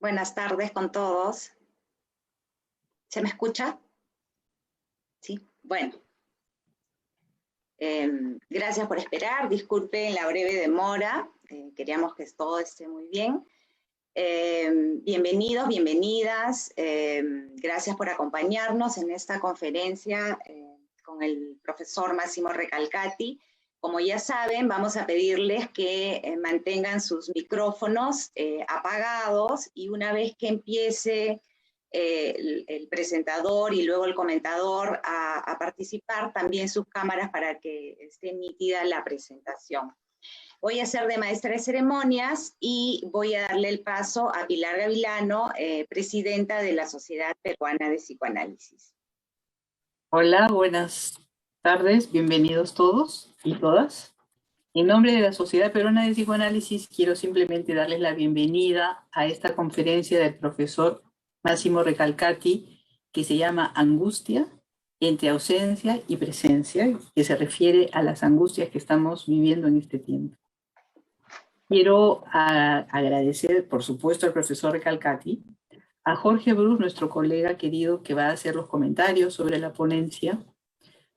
Buenas tardes con todos. ¿Se me escucha? Sí, bueno. Gracias por esperar, disculpen la breve demora, queríamos que todo esté muy bien. Bienvenidos, bienvenidas, gracias por acompañarnos en esta conferencia con el profesor Máximo Recalcati. Como ya saben, vamos a pedirles que mantengan sus micrófonos apagados y una vez que empiece el presentador y luego el comentador a participar, también sus cámaras para que esté nítida la presentación. Voy a ser de maestra de ceremonias y voy a darle el paso a Pilar Gavilano, presidenta de la Sociedad Peruana de Psicoanálisis. Hola, buenas tardes, bienvenidos todos y todas. En nombre de la Sociedad Peruana de Psicoanálisis quiero simplemente darles la bienvenida a esta conferencia del profesor Máximo Recalcati, que se llama Angustia entre ausencia y presencia, que se refiere a las angustias que estamos viviendo en este tiempo. Quiero agradecer, por supuesto, al profesor Recalcati, a Jorge Bruce, nuestro colega querido, que va a hacer los comentarios sobre la ponencia,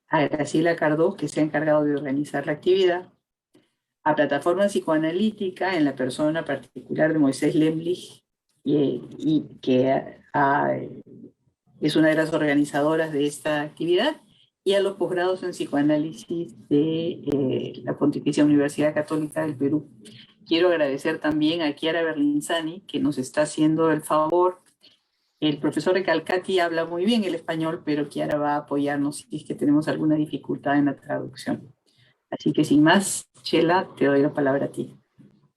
a Graciela Cardó, que se ha encargado de organizar la actividad, a Plataforma Psicoanalítica, en la persona particular de Moisés Lemlich, y que es una de las organizadoras de esta actividad, y a los posgrados en psicoanálisis de la Pontificia Universidad Católica del Perú. Quiero agradecer también a Chiara Berlinzani, que nos está haciendo el favor. El profesor Recalcati habla muy bien el español, pero Chiara va a apoyarnos si es que tenemos alguna dificultad en la traducción. Así que sin más, Chela, te doy la palabra a ti.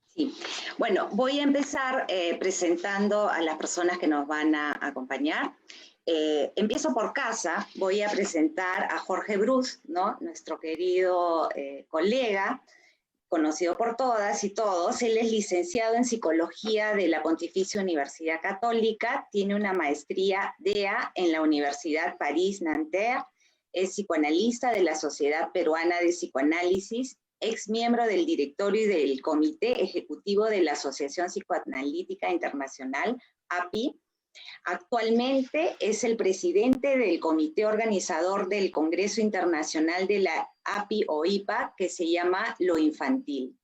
Sí, bueno, voy a empezar presentando a las personas que nos van a acompañar. Empiezo por casa, voy a presentar a Jorge Bruce, ¿no? Nuestro querido colega, conocido por todas y todos. Él es licenciado en Psicología de la Pontificia Universidad Católica, tiene una maestría DEA en la Universidad París-Nanterre, es psicoanalista de la Sociedad Peruana de Psicoanálisis, ex miembro del directorio y del comité ejecutivo de la Asociación Psicoanalítica Internacional, API. Actualmente es el presidente del comité organizador del Congreso Internacional de la API o IPA, que se llama Lo Infantil.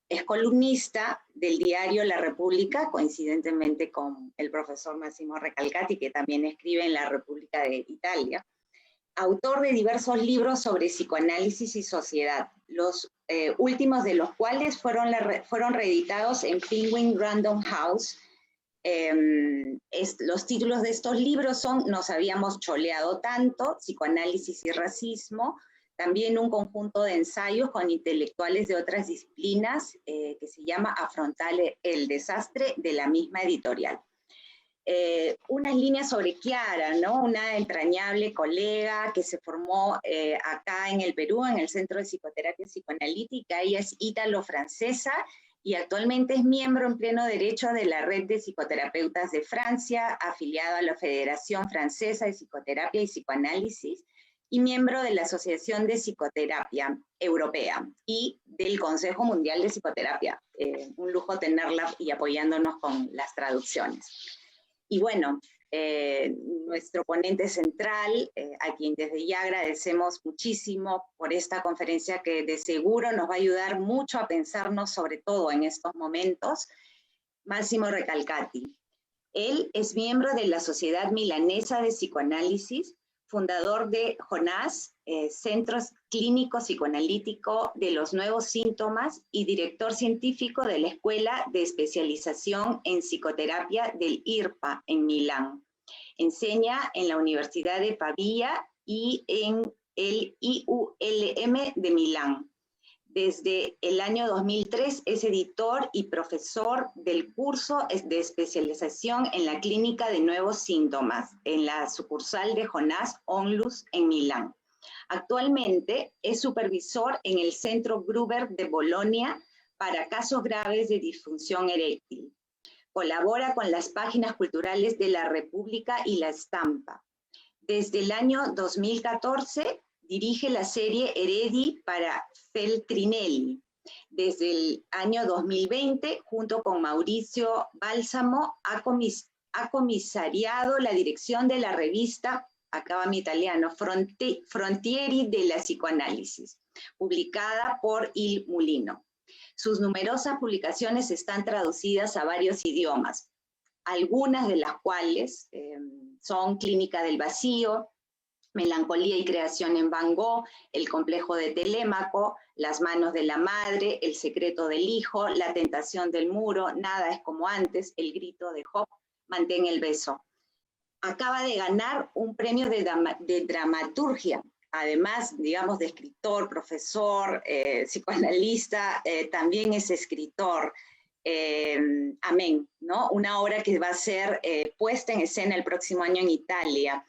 Es columnista del diario La República, coincidentemente con el profesor Máximo Recalcati, que también escribe en La República de Italia. Autor de diversos libros sobre psicoanálisis y sociedad, los últimos de los cuales fueron reeditados en Penguin Random House. Los títulos de estos libros son Nos habíamos choleado tanto, Psicoanálisis y racismo, también un conjunto de ensayos con intelectuales de otras disciplinas que se llama Afrontar el desastre, de la misma editorial. Unas líneas sobre Chiara, ¿no? Una entrañable colega que se formó acá en el Perú, en el Centro de Psicoterapia Psicoanalítica. Ella es ítalo-francesa y actualmente es miembro en pleno derecho de la Red de Psicoterapeutas de Francia, afiliado a la Federación Francesa de Psicoterapia y Psicoanálisis, y miembro de la Asociación de Psicoterapia Europea y del Consejo Mundial de Psicoterapia. Un lujo tenerla y apoyándonos con las traducciones. Y bueno, nuestro ponente central, a quien desde ya agradecemos muchísimo por esta conferencia que de seguro nos va a ayudar mucho a pensarnos sobre todo en estos momentos, Máximo Recalcati. Él es miembro de la Sociedad Milanesa de Psicoanálisis, fundador de JONAS, Centro Clínico Psicoanalítico de los Nuevos Síntomas, y director científico de la Escuela de Especialización en Psicoterapia del IRPA en Milán. Enseña en la Universidad de Pavía y en el IULM de Milán. Desde el año 2003 es editor y profesor del curso de especialización en la clínica de nuevos síntomas en la sucursal de JONAS Onlus en Milán. Actualmente es supervisor en el Centro Gruber de Bolonia para casos graves de disfunción eréctil. Colabora con las páginas culturales de La República y La Estampa. Desde el año 2014 dirige la serie Heredi para Feltrinelli, Desde el año 2020, junto con Mauricio Bálsamo, ha comisariado la dirección de la revista, acaba mi italiano, Frontieri della Psicoanálisis, publicada por Il Mulino. Sus numerosas publicaciones están traducidas a varios idiomas, algunas de las cuales son Clínica del Vacío, Melancolía y Creación en Van Gogh, El Complejo de Telémaco, Las Manos de la Madre, El Secreto del Hijo, La Tentación del Muro, Nada es como antes, El Grito de Job, Mantén el Beso. Acaba de ganar un premio de dramaturgia, además, digamos, de escritor, profesor, psicoanalista, también es escritor. Amén, ¿no? Una obra que va a ser puesta en escena el próximo año en Italia.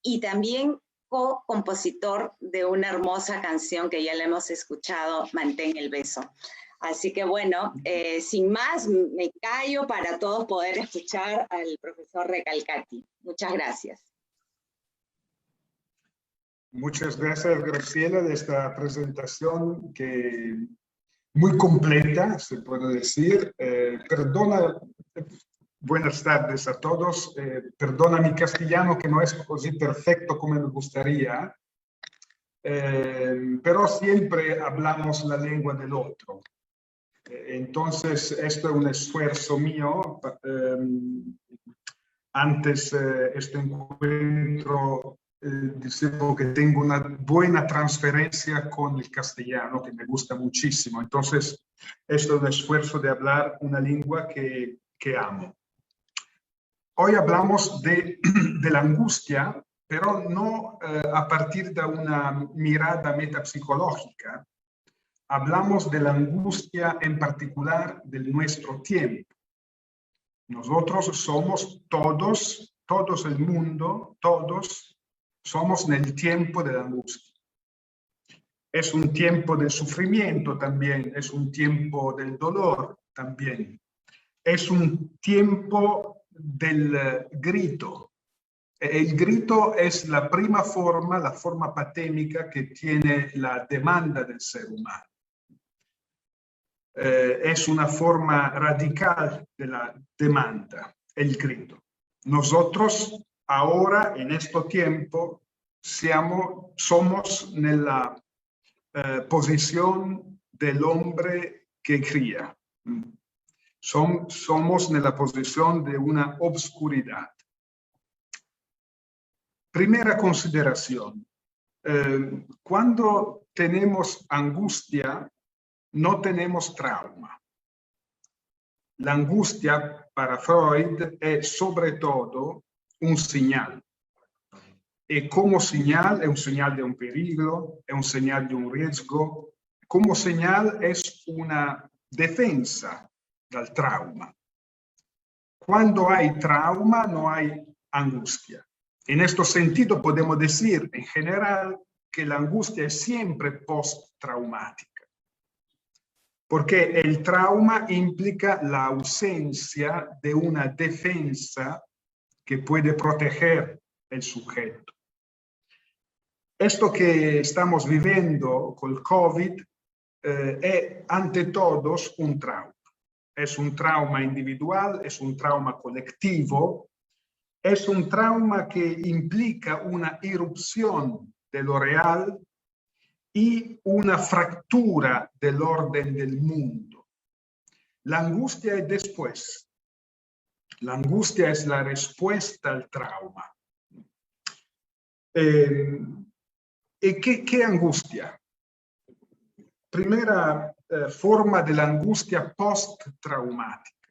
Y también co-compositor de una hermosa canción que ya la hemos escuchado, Mantén el Beso. Así que bueno, sin más, me callo para todos poder escuchar al profesor Recalcati. Muchas gracias. Muchas gracias, Graciela, de esta presentación que muy completa, se puede decir. Perdona, buenas tardes a todos. Perdona mi castellano que no es così perfecto como me gustaría, pero siempre hablamos la lengua del otro. Entonces, esto es un esfuerzo mío. Antes este encuentro, dicevo que tengo una buena transferencia con el castellano, que me gusta muchísimo. Entonces, esto es un esfuerzo de hablar una lengua que amo. Hoy hablamos de la angustia, pero no a partir de una mirada metapsicológica. Hablamos de la angustia en particular de nuestro tiempo. Nosotros somos todos el mundo, todos somos en el tiempo de la angustia. Es un tiempo del sufrimiento también, es un tiempo del dolor también. Es un tiempo del grito. El grito es la prima forma, la forma patémica que tiene la demanda del ser humano. Es una forma radical de la demanda, el grito. Nosotros ahora, en este tiempo, somos en la posición del hombre que cría. Somos en la posición de una obscuridad. Primera consideración. Cuando tenemos angustia, no tenemos trauma. La angustia para Freud es sobre todo un señal. Y como señal es un señal de un peligro, es un señal de un riesgo. Como señal es una defensa del trauma. Cuando hay trauma no hay angustia. En este sentido podemos decir en general que la angustia es siempre post-traumática. Porque el trauma implica la ausencia de una defensa que puede proteger el sujeto. Esto que estamos viviendo con el COVID es ante todos un trauma. Es un trauma individual, es un trauma colectivo, es un trauma que implica una irrupción de lo real y una fractura del orden del mundo. La angustia es después. La angustia es la respuesta al trauma. ¿Y qué angustia? Primera forma de la angustia post-traumática.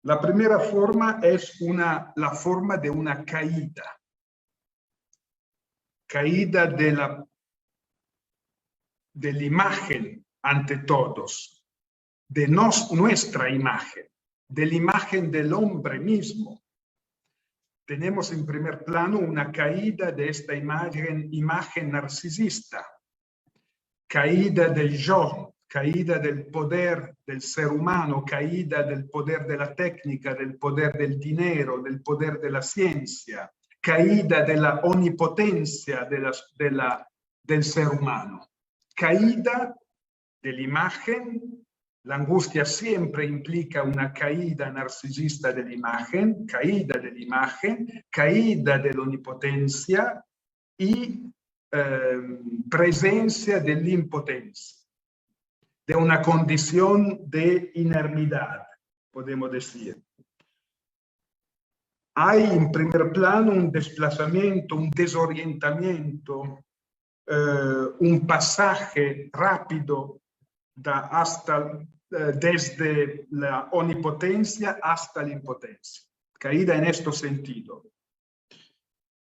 La primera forma es la forma de una caída. Caída de la imagen ante todos, de nuestra imagen, de la imagen del hombre mismo. Tenemos en primer plano una caída de esta imagen narcisista, caída del yo, caída del poder del ser humano, caída del poder de la técnica, del poder del dinero, del poder de la ciencia, caída de la omnipotencia del ser humano, caída de la imagen. La angustia siempre implica una caída narcisista de la imagen, caída de la omnipotencia y presencia de la impotencia, de una condición de inermidad, podemos decir. Hay en primer plano un desplazamiento, un desorientamiento, un pasaje rápido desde la omnipotencia hasta la impotencia, caída en este sentido.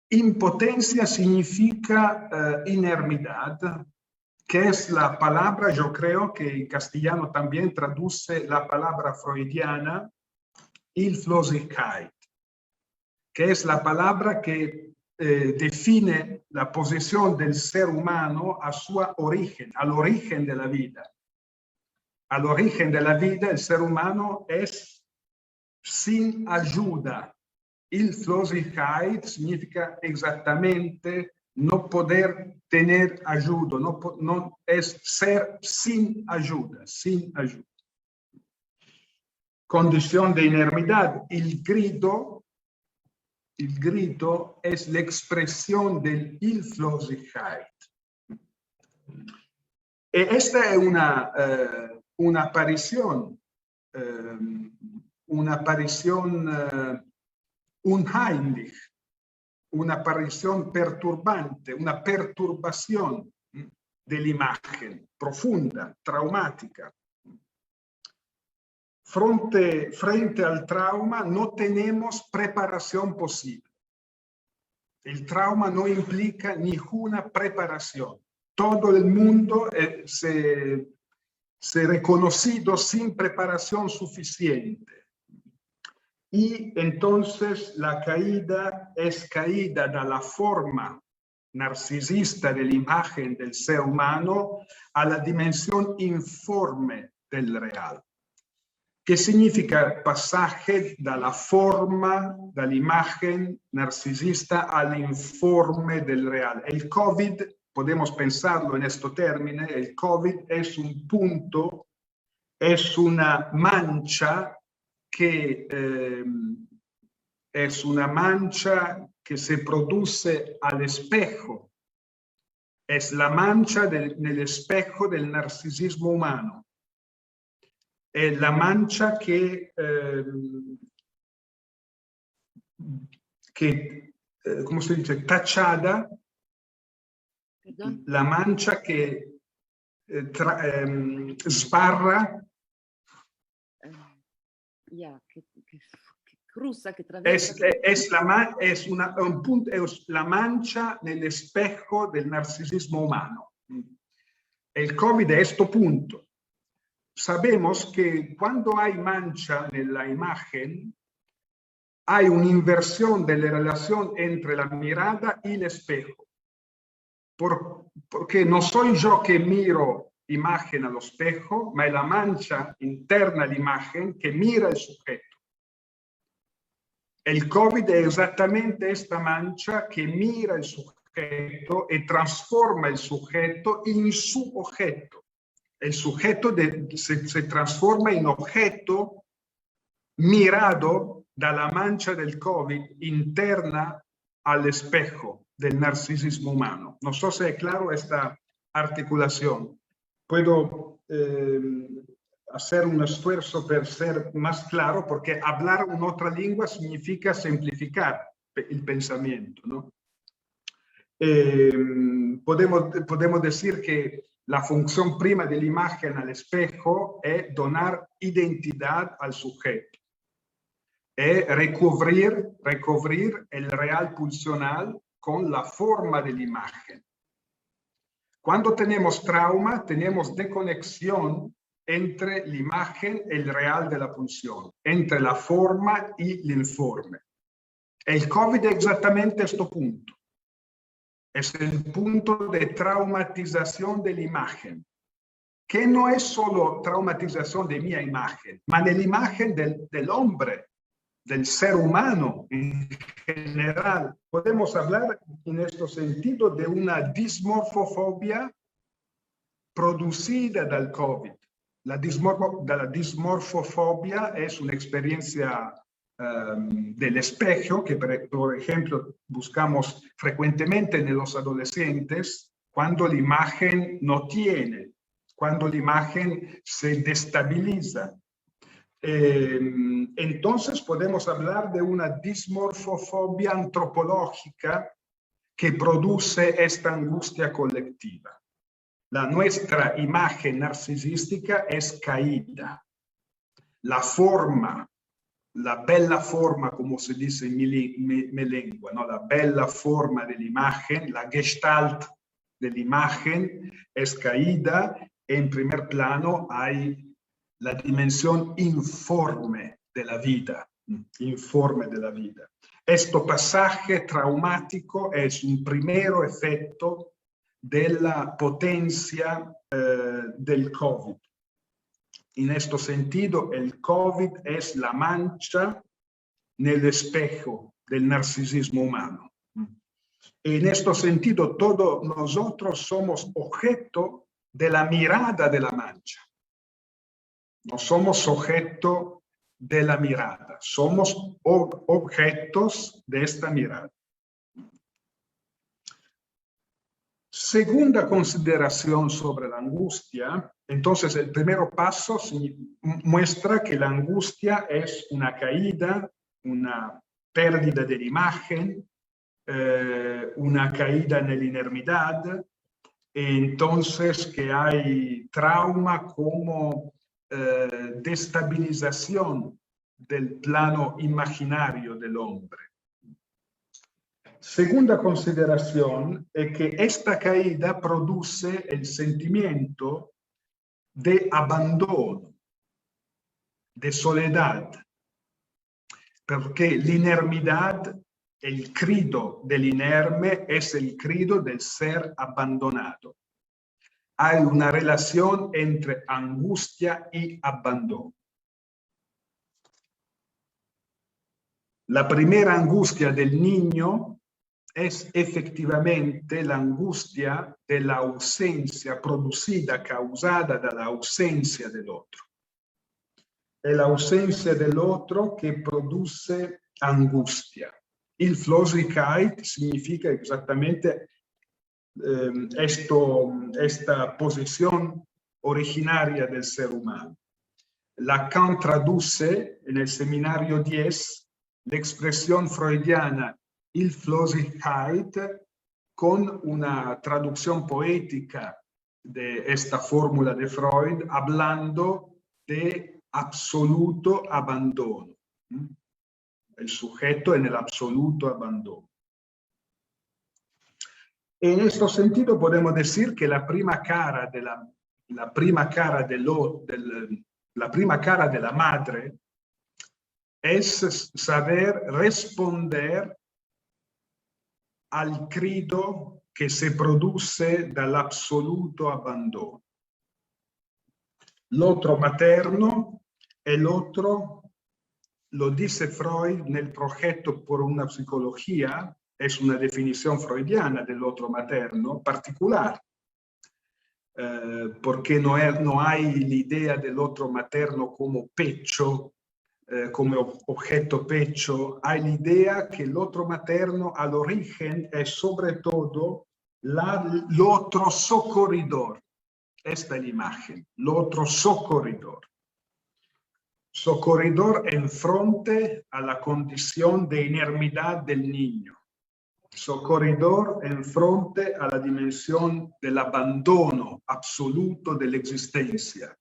Impotencia significa inermidad, que es la palabra, yo creo que en castellano también traduce la palabra freudiana, Hilflosigkeit, que es la palabra que define la posición del ser humano a su origen, al origen de la vida. Al origen de la vida, el ser humano es sin ayuda. Hilflosigkeit significa exactamente no poder tener ayuda, no es ser sin ayuda, sin ayuda. Condición de inermidad. El grito es la expresión del Hilflosigkeit. Esta es una aparición unheimlich, una aparición perturbante, una perturbación de la imagen, profunda, traumática. Frente al trauma no tenemos preparación posible. El trauma no implica ninguna preparación. Todo el mundo se reconocido sin preparación suficiente. Y entonces la caída es caída de la forma narcisista de la imagen del ser humano a la dimensión informe del real. ¿Qué significa pasaje de la forma de la imagen narcisista al informe del real? El COVID, podemos pensarlo en este término, el COVID es un punto, es una mancha que se produce al espejo. Es la mancha en el espejo del narcisismo humano. Es la mancha ¿cómo se dice? Tachada. ¿Perdón? La mancha que sbarra. Que cruza, que atraviesa. Es la mancha nel espejo del narcisismo humano. El COVID es este punto. Sabemos que cuando hay mancha en la imagen, hay una inversión de la relación entre la mirada y el espejo. Porque no soy yo que miro imagen al espejo, ma è la mancha interna all'immagine che mira il sujeto. El COVID è esattamente esta mancha que mira el sujeto y transforma el sujeto en su objeto. El sujeto se transforma en objeto mirado dalla mancha del COVID interna al espejo del narcisismo humano. No sé si es claro esta articulación. Puedo hacer un esfuerzo para ser más claro, porque hablar una otra lengua significa simplificar el pensamiento, ¿no? Podemos decir que la función prima de la imagen al espejo es donar identidad al sujeto, es recubrir el real pulsional con la forma de la imagen. Cuando tenemos trauma, tenemos desconexión entre la imagen y el real de la pulsión, entre la forma y el informe. El COVID es exactamente este punto. Es el punto de traumatización de la imagen, que no es solo traumatización de mi imagen, sino de la imagen del hombre, del ser humano en general. Podemos hablar en este sentido de una dismorfofobia producida dal Covid. La dismorfofobia es una experiencia del espejo que, por ejemplo, buscamos frecuentemente en los adolescentes cuando la imagen no tiene, cuando la imagen se destabiliza. Entonces podemos hablar de una dismorfofobia antropológica que produce esta angustia colectiva. Nuestra imagen narcisística es caída. La forma, la bella forma, como se dice en mi lengua, ¿no? La bella forma de la imagen, la gestalt de la imagen es caída. En primer plano hay la dimensión informe de la vida, informe de la vida. Este pasaje traumático es un primer efecto de la potencia del COVID. En este sentido, el COVID es la mancha en el espejo del narcisismo humano. En este sentido, todos nosotros somos objeto de la mirada de la mancha. No somos objeto de la mirada, somos objetos de esta mirada. Segunda consideración sobre la angustia. Entonces, el primer paso muestra que la angustia es una caída, una pérdida de la imagen, una caída en la inermidad. Entonces, que hay trauma como destabilización del plano imaginario del hombre. Segunda consideración es que esta caída produce el sentimiento de abandono, de soledad, porque la inermidad, el crido del inerme es el crido del ser abandonado. Hay una relación entre angustia y abandono. La primera angustia del niño es efectivamente la angustia de la ausencia producida, causada de la ausencia del otro. Es la ausencia del otro que produce angustia. Hilflosigkeit significa exactamente esta posición originaria del ser humano. Lacan traduce en el seminario 10 la expresión freudiana Hilflosigkeit con una traducción poética de esta fórmula de Freud, hablando de absoluto abandono. El sujeto en el absoluto abandono. En este sentido podemos decir que la prima cara de la madre es saber responder al crido que se produce dall'assoluto abbandono. L'otro materno è l'otro, lo dice Freud nel progetto por una psicología, es una definición freudiana del otro materno particular, porque no hay la idea del otro materno como pecho, como objeto pecho. Hay la idea que el otro materno al origen es sobre todo l'otro socorridor. Esta es la imagen, l'otro socorridor. Socorridor en frente a la condición de inermidad del niño. Socorridor en frente a la dimensión del abandono absoluto de la existencia.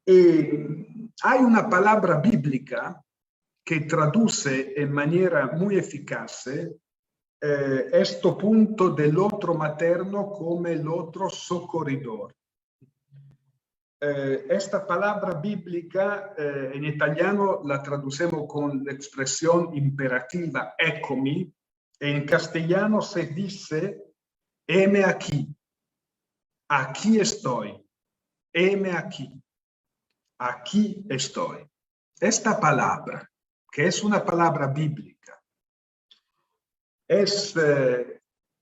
Hay una palabra bíblica que traduce en manera muy eficaz este punto del otro materno como el otro socorridor. Esta palabra bíblica en italiano la traducemos con la expresión imperativa eccomi. En castellano se dice heme aquí, aquí estoy, heme aquí, aquí estoy. Esta palabra, que es una palabra bíblica, es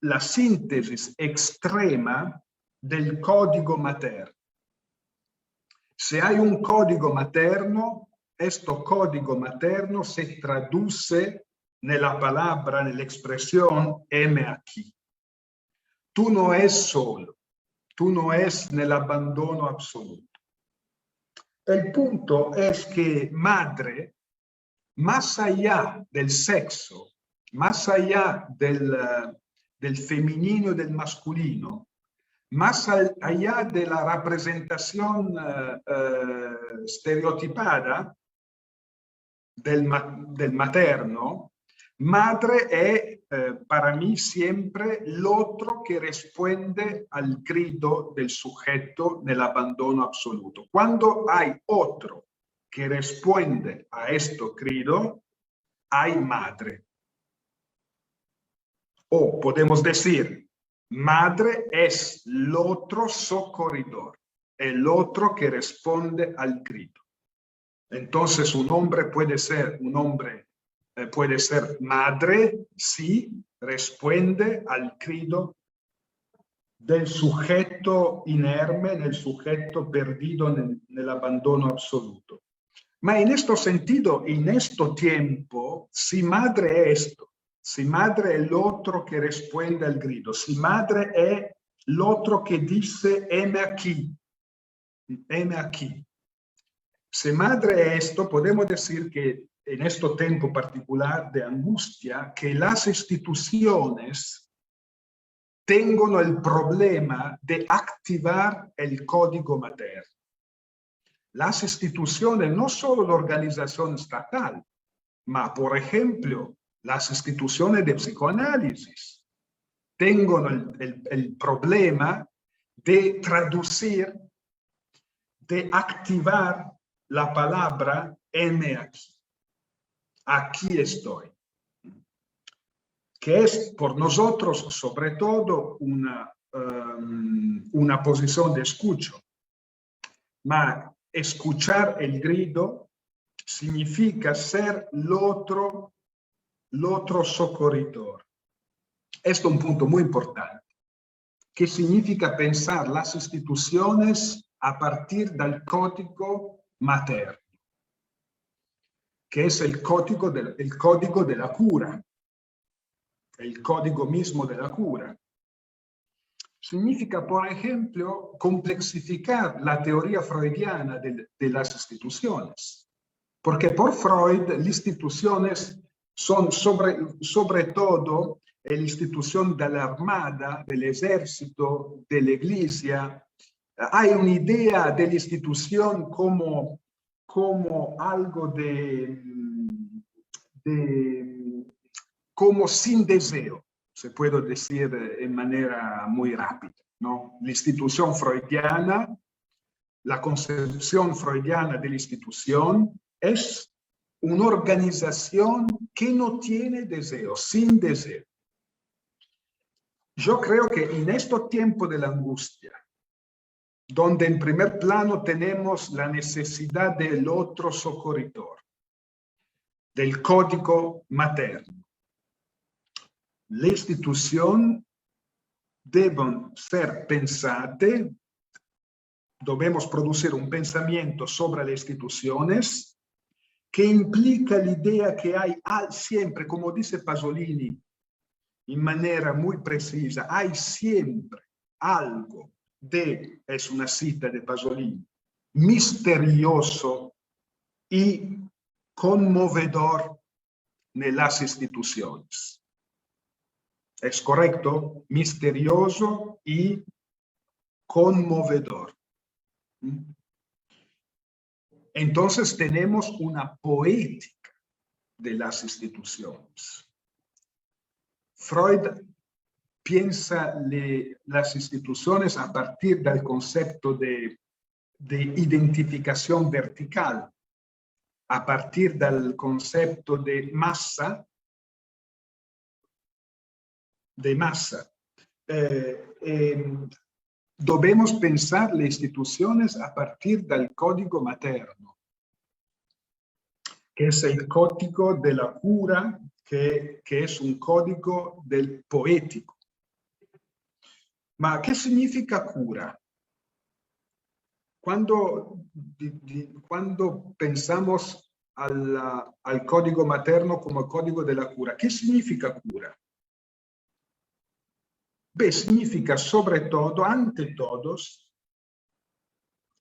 la síntesis extrema del código materno. Si hay un código materno, este código materno se traduce nella palabra, nell'espressione "heme aquí". Tú no es solo, tú no es nell'abbandono absoluto. El punto es que madre, más allá del sexo, más allá del femenino y del masculino, más allá de la representación estereotipada del materno, madre es para mí siempre l'altro che risponde al grido del sujeto nell'abbandono absoluto. Cuando hay otro que responde a este grido, hay madre. O podemos decir, madre es el otro socorridor, el otro que responde al grido. Entonces, un hombre puede ser madre si responde al grido del sujeto inerme, del sujeto perdido nell'abbandono absoluto. Ma in questo sentido, in questo tiempo, si madre è esto, si madre è l'altro che risponde al grido, si madre è l'altro che dice heme aquí, heme aquí. Si madre es esto, podemos decir que en este tiempo particular de angustia, que las instituciones tengan el problema de activar el código materno. Las instituciones, no solo la organización estatal, pero por ejemplo, las instituciones de psicoanálisis, tengan el problema de traducir, de activar la palabra heme aquí. Aquí estoy. Que es por nosotros, sobre todo, una posición de escucha. Ma escuchar el grido significa ser el otro socorridor. Esto es un punto muy importante. Que significa pensar las instituciones a partir del código materno, que es el código de la cura, el código mismo de la cura. Significa, por ejemplo, complexificar la teoría freudiana de las instituciones, porque por Freud las instituciones son sobre todo la institución de la armada, del ejército, de la iglesia. Hay una idea de la institución como algo como sin deseo, se puede decir en manera muy rápida, ¿no? La institución freudiana, la concepción freudiana de la institución es una organización que no tiene deseo, sin deseo. Yo creo que en este tiempo de la angustia, donde en primer plano tenemos la necesidad del otro socorridor, del código materno, la institución deben ser pensadas, debemos producir un pensamiento sobre las instituciones que implica la idea que hay siempre, como dice Pasolini, en manera muy precisa, hay siempre algo es una cita de Pasolini, misterioso y conmovedor en las instituciones. ¿Es correcto? Misterioso y conmovedor. Entonces tenemos una poética de las instituciones. Freud piensa las instituciones a partir del concepto de identificación vertical, a partir del concepto de masa. Debemos pensar las instituciones a partir del código materno, que es el código de la cura, que es un código del poético. Ma che significa cura? Quando pensamos al código materno como código de la cura, ¿qué significa cura? Beh, significa sobre todo, ante todos,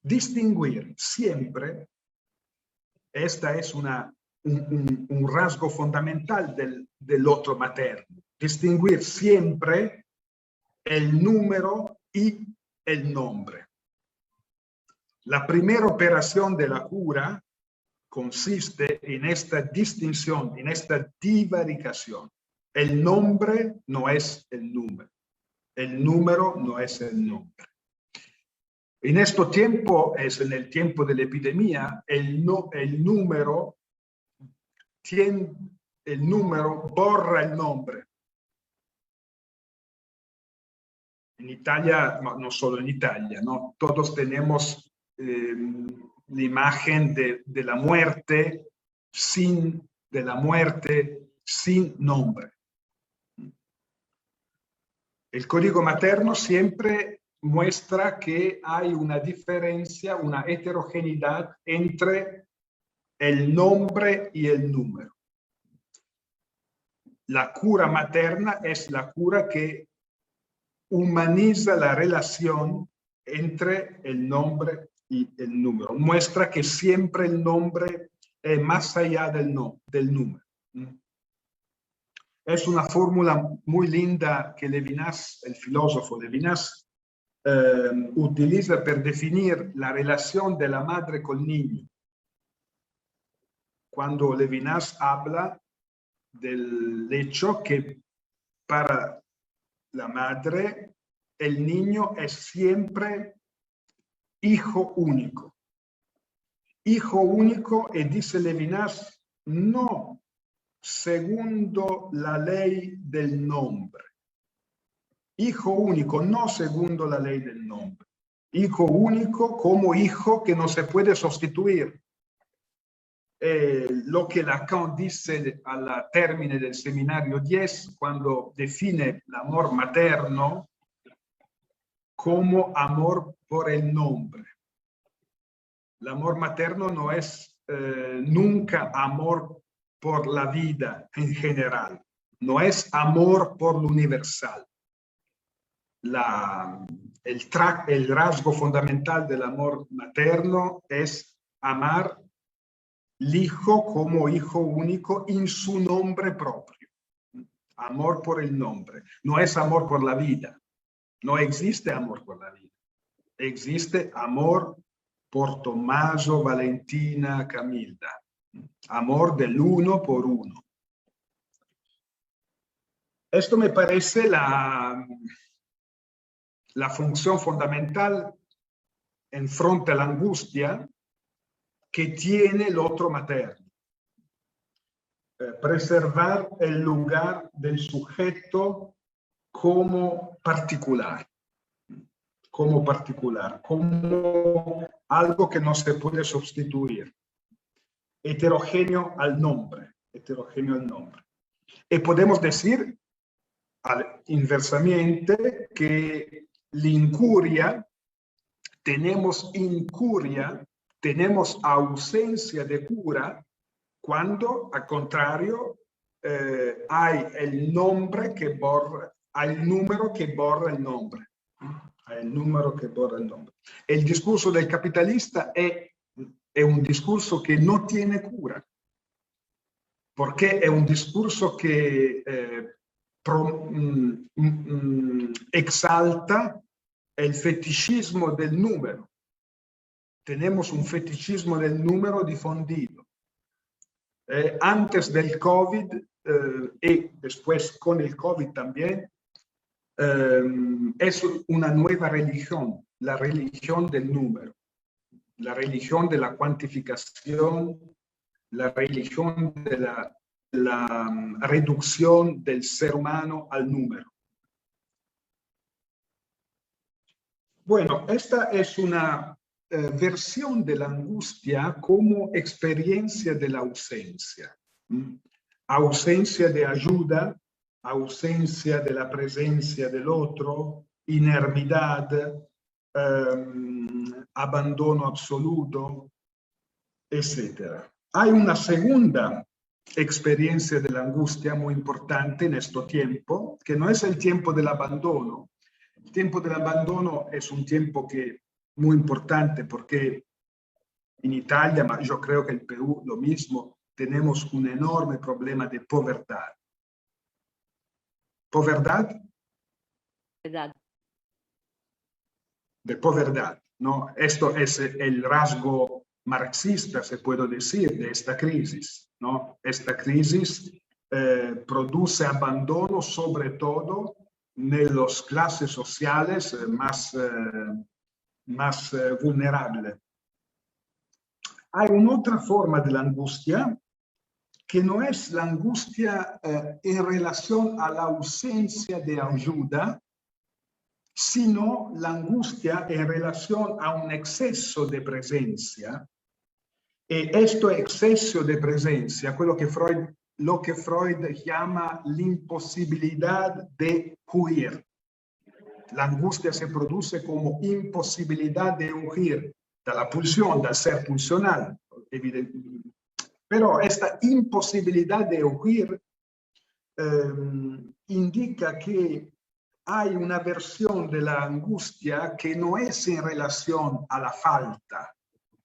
distinguir siempre, esta es un rasgo fundamental del otro materno, distinguir siempre el número y el nombre. La primera operación de la cura consiste en esta distinción, en esta divaricación. El nombre no es el número. El número no es el nombre. En este tiempo, es en el tiempo de la epidemia, el número borra el nombre. En Italia, no solo en Italia, ¿no? Todos tenemos la imagen de la muerte sin nombre. El código materno siempre muestra que hay una diferencia, una heterogeneidad entre el nombre y el número. La cura materna es la cura que humaniza la relación entre el nombre y el número. Muestra que siempre el nombre es más allá del número. Es una fórmula muy linda que Levinas, el filósofo Levinas, utiliza para definir la relación de la madre con el niño. Cuando Levinas habla del hecho que para la madre el niño es siempre hijo único. Hijo único, y dice Levinas, no segundo la ley del nombre. Hijo único, no segundo la ley del nombre. Hijo único como hijo que no se puede sustituir. Lo que Lacan dice al término del seminario 10, cuando define el amor materno como amor por el nombre. El amor materno no es nunca amor por la vida en general, no es amor por lo universal. El rasgo fundamental del amor materno es amar al hijo como hijo único en su nombre propio. Amor por el nombre, no es amor por la vida. No existe amor por la vida. Existe amor por Tommaso, Valentina, Camilda. Amor del uno por uno. Esto me parece la función fundamental en frente a la angustia que tiene el otro materno. Preservar el lugar del sujeto como particular, como algo que no se puede sustituir. Heterogéneo al nombre. Y podemos decir inversamente que la incuria, tenemos ausencia de cura cuando, al contrario, hay el nombre que borra, hay el número que borra el nombre. El discurso del capitalista es un discurso que no tiene cura, porque es un discurso que exalta el fetichismo del número. Tenemos un fetichismo del número difundido. Antes del COVID y después con el COVID también, es una nueva religión, la religión del número, la religión de la cuantificación, la religión de la reducción del ser humano al número. Bueno, esta es una versión de la angustia como experiencia de la ausencia. Ausencia de ayuda, ausencia de la presencia del otro, inermidad, abandono absoluto, etc. Hay una segunda experiencia de la angustia muy importante en este tiempo, que no es el tiempo del abandono. El tiempo del abandono es un tiempo que muy importante porque en Italia, pero yo creo que en Perú lo mismo, tenemos un enorme problema de pobreza. ¿Pobreza? De pobreza, ¿no? Esto es el rasgo marxista, se puede decir, de esta crisis, ¿no? Esta crisis produce abandono sobre todo en las clases sociales más vulnerables. Hay una otra forma de la angustia que no es la angustia en relación a la ausencia de ayuda, sino la angustia en relación a un exceso de presencia. Y este exceso de presencia, lo que Freud llama la imposibilidad de huir. La angustia se produce como imposibilidad de huir de la pulsión, del ser pulsional, evidentemente. Pero esta imposibilidad de huir indica que hay una versión de la angustia que no es en relación a la falta,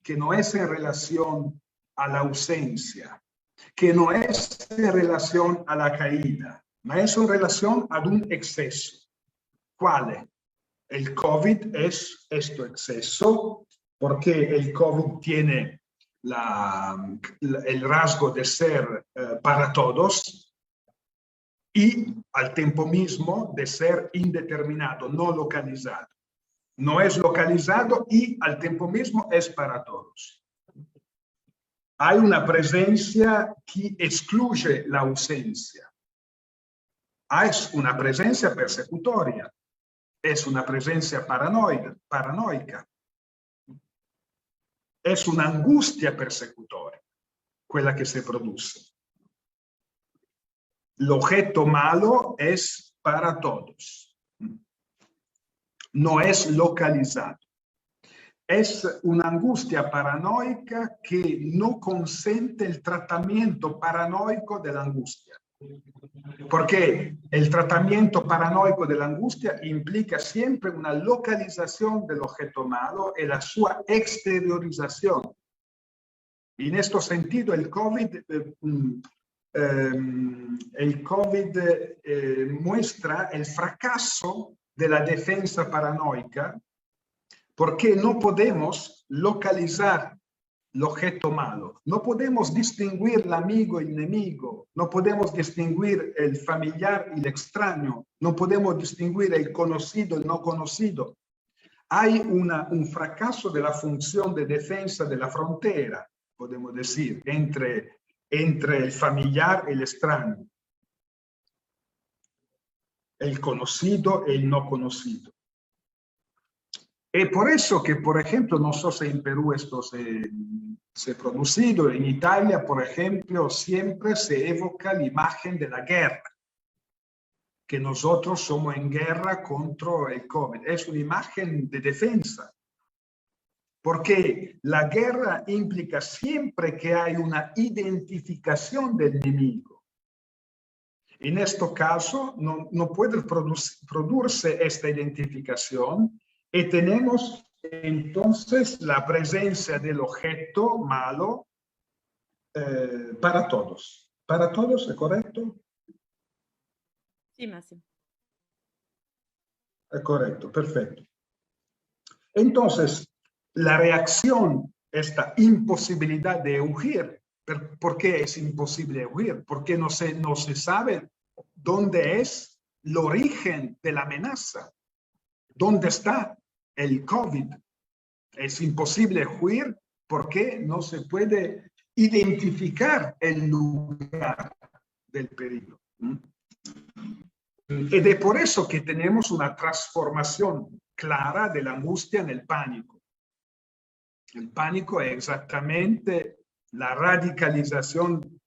que no es en relación a la ausencia, que no es en relación a la caída, ma es en relación a un exceso. ¿Cuál? El COVID es este exceso, porque el COVID tiene el rasgo de ser para todos y al tiempo mismo de ser indeterminado, no localizado. No es localizado y al tiempo mismo es para todos. Hay una presencia que excluye la ausencia. Hay una presencia persecutoria. Es una presencia paranoica. Es una angustia persecutoria, quella que se produce. El objeto malo es para todos. No es localizado. Es una angustia paranoica que no consente el tratamiento paranoico de la angustia. Porque el tratamiento paranoico de la angustia implica siempre una localización del objeto malo y la su exteriorización. Y en este sentido, el COVID muestra el fracaso de la defensa paranoica porque no podemos localizar el objeto malo. No podemos distinguir el amigo y el enemigo. No podemos distinguir el familiar y el extraño. No podemos distinguir el conocido y el no conocido. Hay un fracaso de la función de defensa de la frontera, podemos decir, entre el familiar y el extraño. El conocido y el no conocido. Y por eso que, por ejemplo, no sé si en Perú esto se ha producido, en Italia, por ejemplo, siempre se evoca la imagen de la guerra, que nosotros somos en guerra contra el COVID. Es una imagen de defensa, porque la guerra implica siempre que hay una identificación del enemigo. En este caso, no puede producirse esta identificación. Y tenemos entonces la presencia del objeto malo para todos. ¿Para todos es correcto? Sí, Massimo. Es correcto, perfecto. Entonces, la reacción, esta imposibilidad de huir, ¿por qué es imposible huir? Porque no se sabe dónde es el origen de la amenaza. ¿Dónde está el COVID? Es imposible huir porque no se puede identificar el lugar del peligro. Y es por eso que tenemos una transformación clara de la angustia en el pánico. El pánico es exactamente la radicalización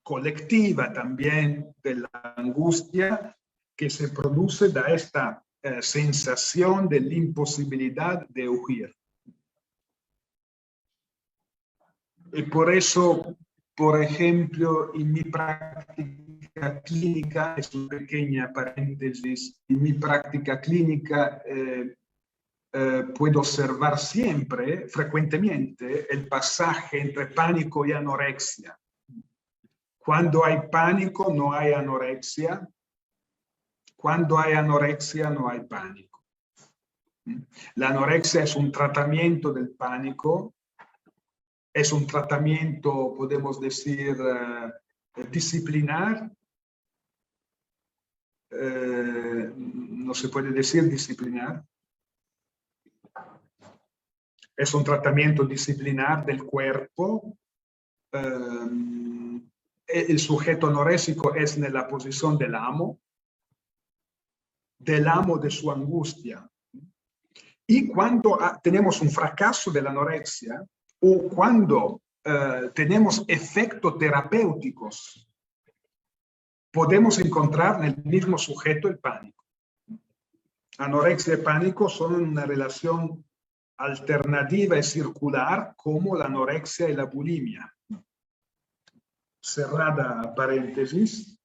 colectiva también de la angustia que se produce de esta sensación de la imposibilidad de huir. Y por eso, por ejemplo, en mi práctica clínica, es una pequeña paréntesis, en mi práctica clínica puedo observar siempre, frecuentemente, el pasaje entre pánico y anorexia. Cuando hay pánico, no hay anorexia. Cuando hay anorexia, no hay pánico. La anorexia es un tratamiento del pánico, es un tratamiento, podemos decir, disciplinar. No se puede decir disciplinar. Es un tratamiento disciplinar del cuerpo. El sujeto anoréxico es en la posición del amo de su angustia. Y cuando tenemos un fracaso de la anorexia, o cuando tenemos efectos terapéuticos, podemos encontrar en el mismo sujeto el pánico. Anorexia y pánico son una relación alternativa y circular como la anorexia y la bulimia. Cerrada paréntesis.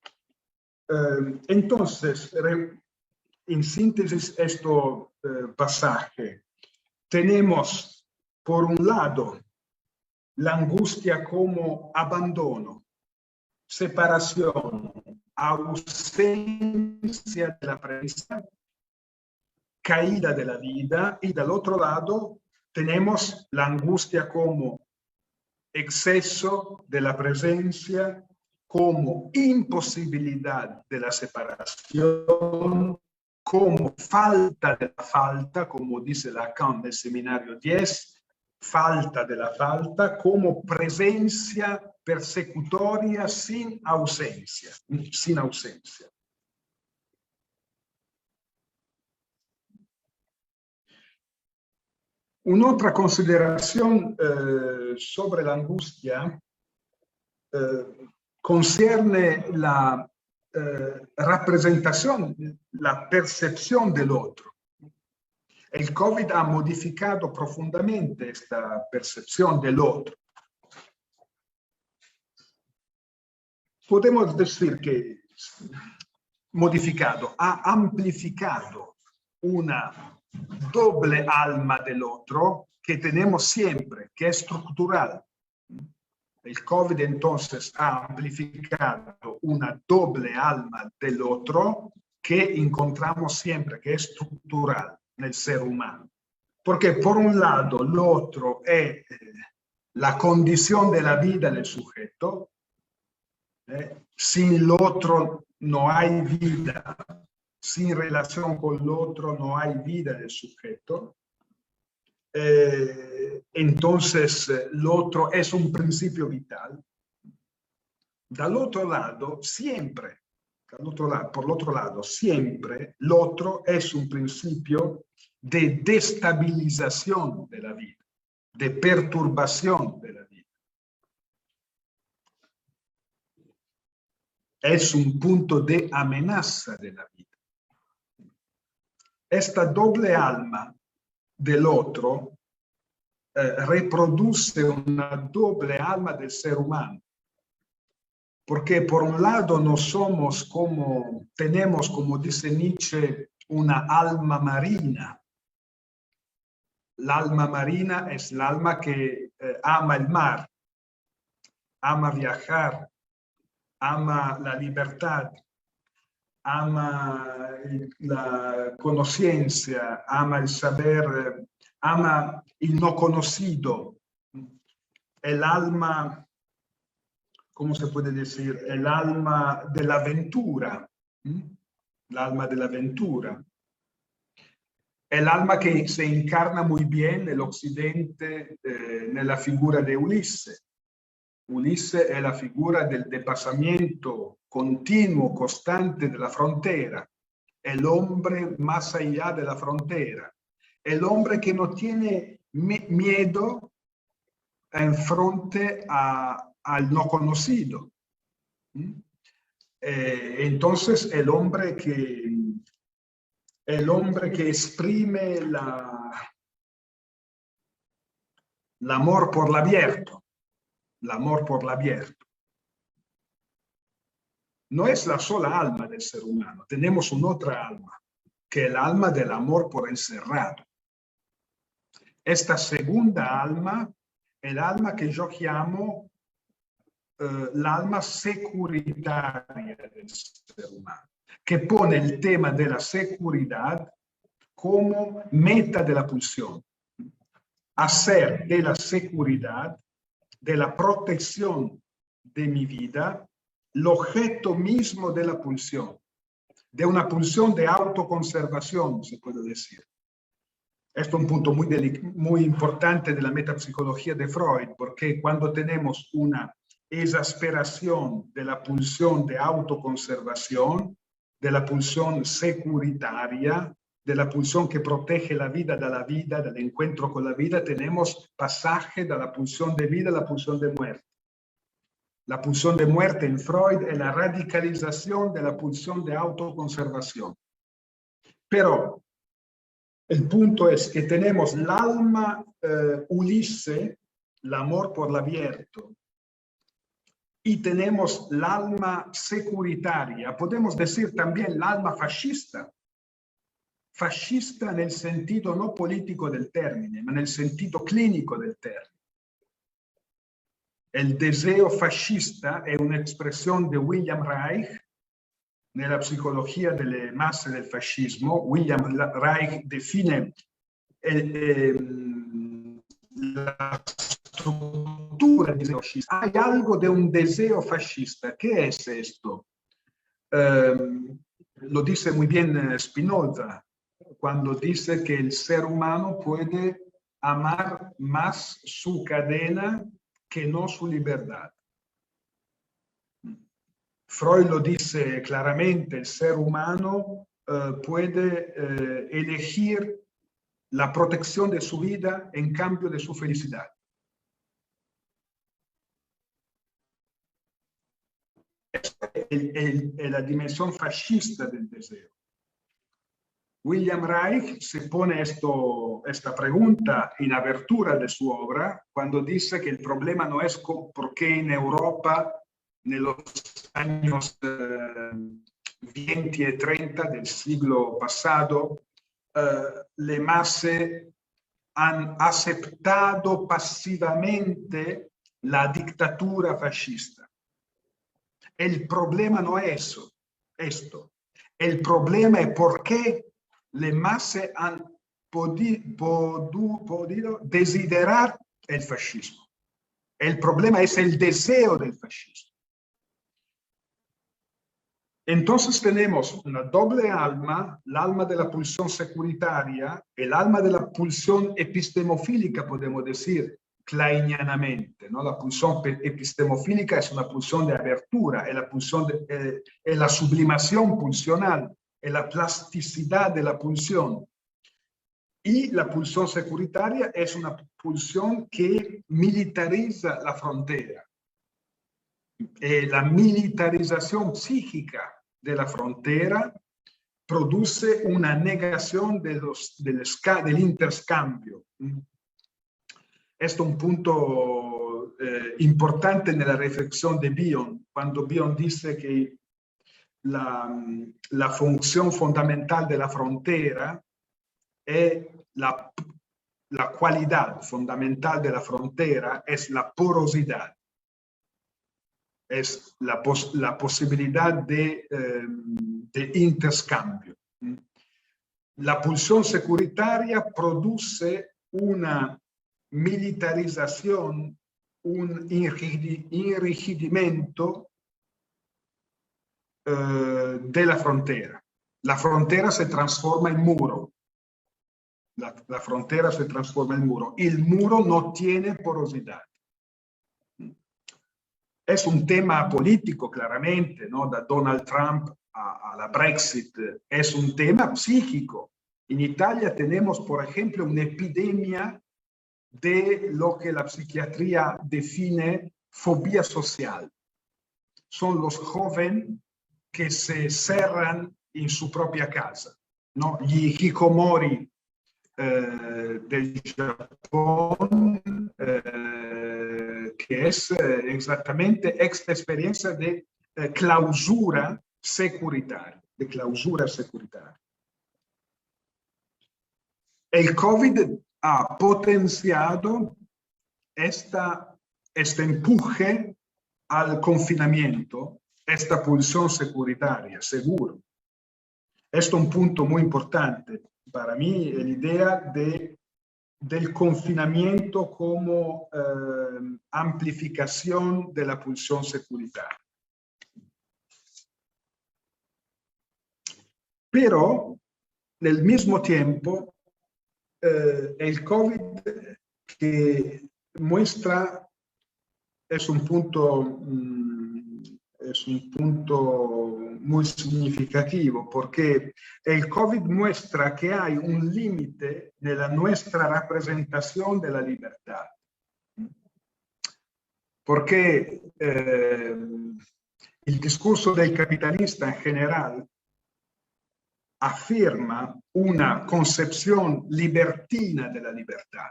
Entonces, en síntesis, este pasaje, tenemos por un lado la angustia como abandono, separación, ausencia de la presencia, caída de la vida, y del otro lado tenemos la angustia como exceso de la presencia, como imposibilidad de la separación, como falta de la falta, como dice Lacan del seminario 10, falta de la falta, como presencia persecutoria sin ausencia, sin ausencia. Un'altra considerazione sobre la angustia concierne la rappresentazione, la percezione dell'altro. El COVID ha modificato profondamente questa percezione dell'altro. Podemos decir que modificado, ha amplificado una doble alma del otro que tenemos siempre, que es estructural. El COVID entonces ha amplificado una doble alma del otro que encontramos siempre, que es estructural en el ser humano. Porque por un lado el otro es la condición de la vida del sujeto. Sin el otro no hay vida. Sin relación con el otro no hay vida del sujeto. Entonces, el otro es un principio vital. Del otro lado, siempre, por el otro lado, siempre, el otro es un principio de destabilización de la vida, de perturbación de la vida. Es un punto de amenaza de la vida. Esta doble alma del otro reproduce una doble alma del ser humano. Porque por un lado no somos como, tenemos, como dice Nietzsche, una alma marina. La alma marina es el alma que ama el mar, ama viajar, ama la libertad, ama la conciencia, ama el saber, ama el no conocido, el alma, ¿cómo se puede decir? El alma de la aventura, el alma de la aventura. El alma que se encarna muy bien en el occidente, en la figura de Ulises. Ulises es la figura del desplazamiento continuo, constante de la frontera. El hombre más allá de la frontera. El hombre que no tiene miedo en frente al no conocido. Entonces, el hombre que el hombre que exprime l'amor por l'abierto, l'amor por l'abierto. No es la sola alma del ser humano, tenemos una otra alma, que es el alma del amor por el cerrado. Esta segunda alma è l'alma che io chiamo l'alma securitaria del ser humano, che pone il tema della seguridad como meta de la pulsión. Hacer de la seguridad, de la protección de mi vida, el objeto mismo de la pulsión, de una pulsión de autoconservación, se puede decir. Esto es un punto muy importante de la metapsicología de Freud, porque cuando tenemos una exasperación de la pulsión de autoconservación, de la pulsión securitaria, de la pulsión que protege la vida, del encuentro con la vida, tenemos pasaje de la pulsión de vida a la pulsión de muerte. La pulsión de muerte en Freud es la radicalización de la pulsión de autoconservación. Pero el punto es que tenemos el alma Ulisse, el amor por l'abierto, y tenemos el alma securitaria, podemos decir también el alma fascista. Fascista nel sentido no politico del termine, ma nel sentido clinico del termine. El deseo fascista è un'espressione di William Reich nella psicología delle masse del fascismo. William Reich define la struttura del deseo fascista. Hay algo de un deseo fascista. ¿Qué es esto? Lo dice muy bien Spinoza, cuando dice que el ser humano puede amar más su cadena que no su libertad. Freud lo dice claramente, el ser humano puede elegir la protección de su vida en cambio de su felicidad. Es la dimensión fascista del deseo. William Reich se pone esta pregunta en apertura de su obra cuando dice que el problema no es por qué en Europa en los años 20 y 30 del siglo pasado le masse han aceptado pasivamente la dictadura fascista. El problema no es esto. El problema es por qué le masse han podido desiderar el fascismo. El problema es el deseo del fascismo. Entonces tenemos una doble alma, el alma de la pulsión securitaria, el alma de la pulsión epistemofílica, podemos decir, kleinianamente, ¿no? La pulsión epistemofílica es una pulsión de abertura, es la sublimación pulsional, es la plasticidad de la pulsión. Y la pulsión securitaria es una pulsión que militariza la frontera. La militarización psíquica de la frontera produce una negación del interscambio. Esto es un punto importante nella reflexión de Bion, cuando Bion dice que la función fundamental de la frontera es la cualidad fundamental de la frontera es la porosidad, es la posibilidad de interscambio. La pulsión securitaria produce una militarización, un enrigidimiento de la frontera. La frontera se transforma en muro. La frontera se transforma en muro. El muro no tiene porosidad. Es un tema político, claramente, ¿no? Da Donald Trump a la Brexit. Es un tema psíquico. En Italia tenemos, por ejemplo, una epidemia de lo que la psiquiatría define fobia social. Son los jóvenes que se cerran en su propia casa. no? Gli hikikomori del Japón, que es exactamente esta experiencia de clausura securitaria, El COVID ha potenciado este empuje al confinamiento, esta pulsión securitaria, seguro. Esto es un punto muy importante. Para mí, la idea del confinamiento como amplificación de la pulsión securitaria. Pero, al mismo tiempo, el COVID que muestra es un punto muy significativo, porque el COVID muestra que hay un límite en nuestra representación de la libertad. Porque el discurso del capitalista en general afirma una concepción libertina de la libertad,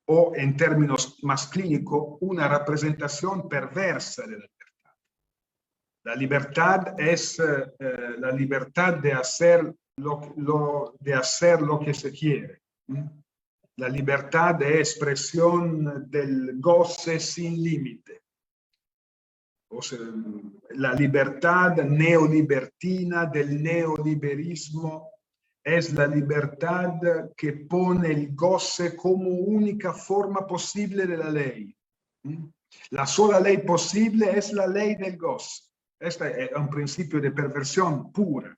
o en términos más clínicos, una representación perversa de la libertad. La libertad es la libertad de hacer lo que se quiere. La libertad de expresión del goce sin límite. O sea, la libertad neolibertina del neoliberismo es la libertad que pone el goce como única forma posible de la ley. La sola ley posible es la ley del goce. Este es un principio de perversión pura.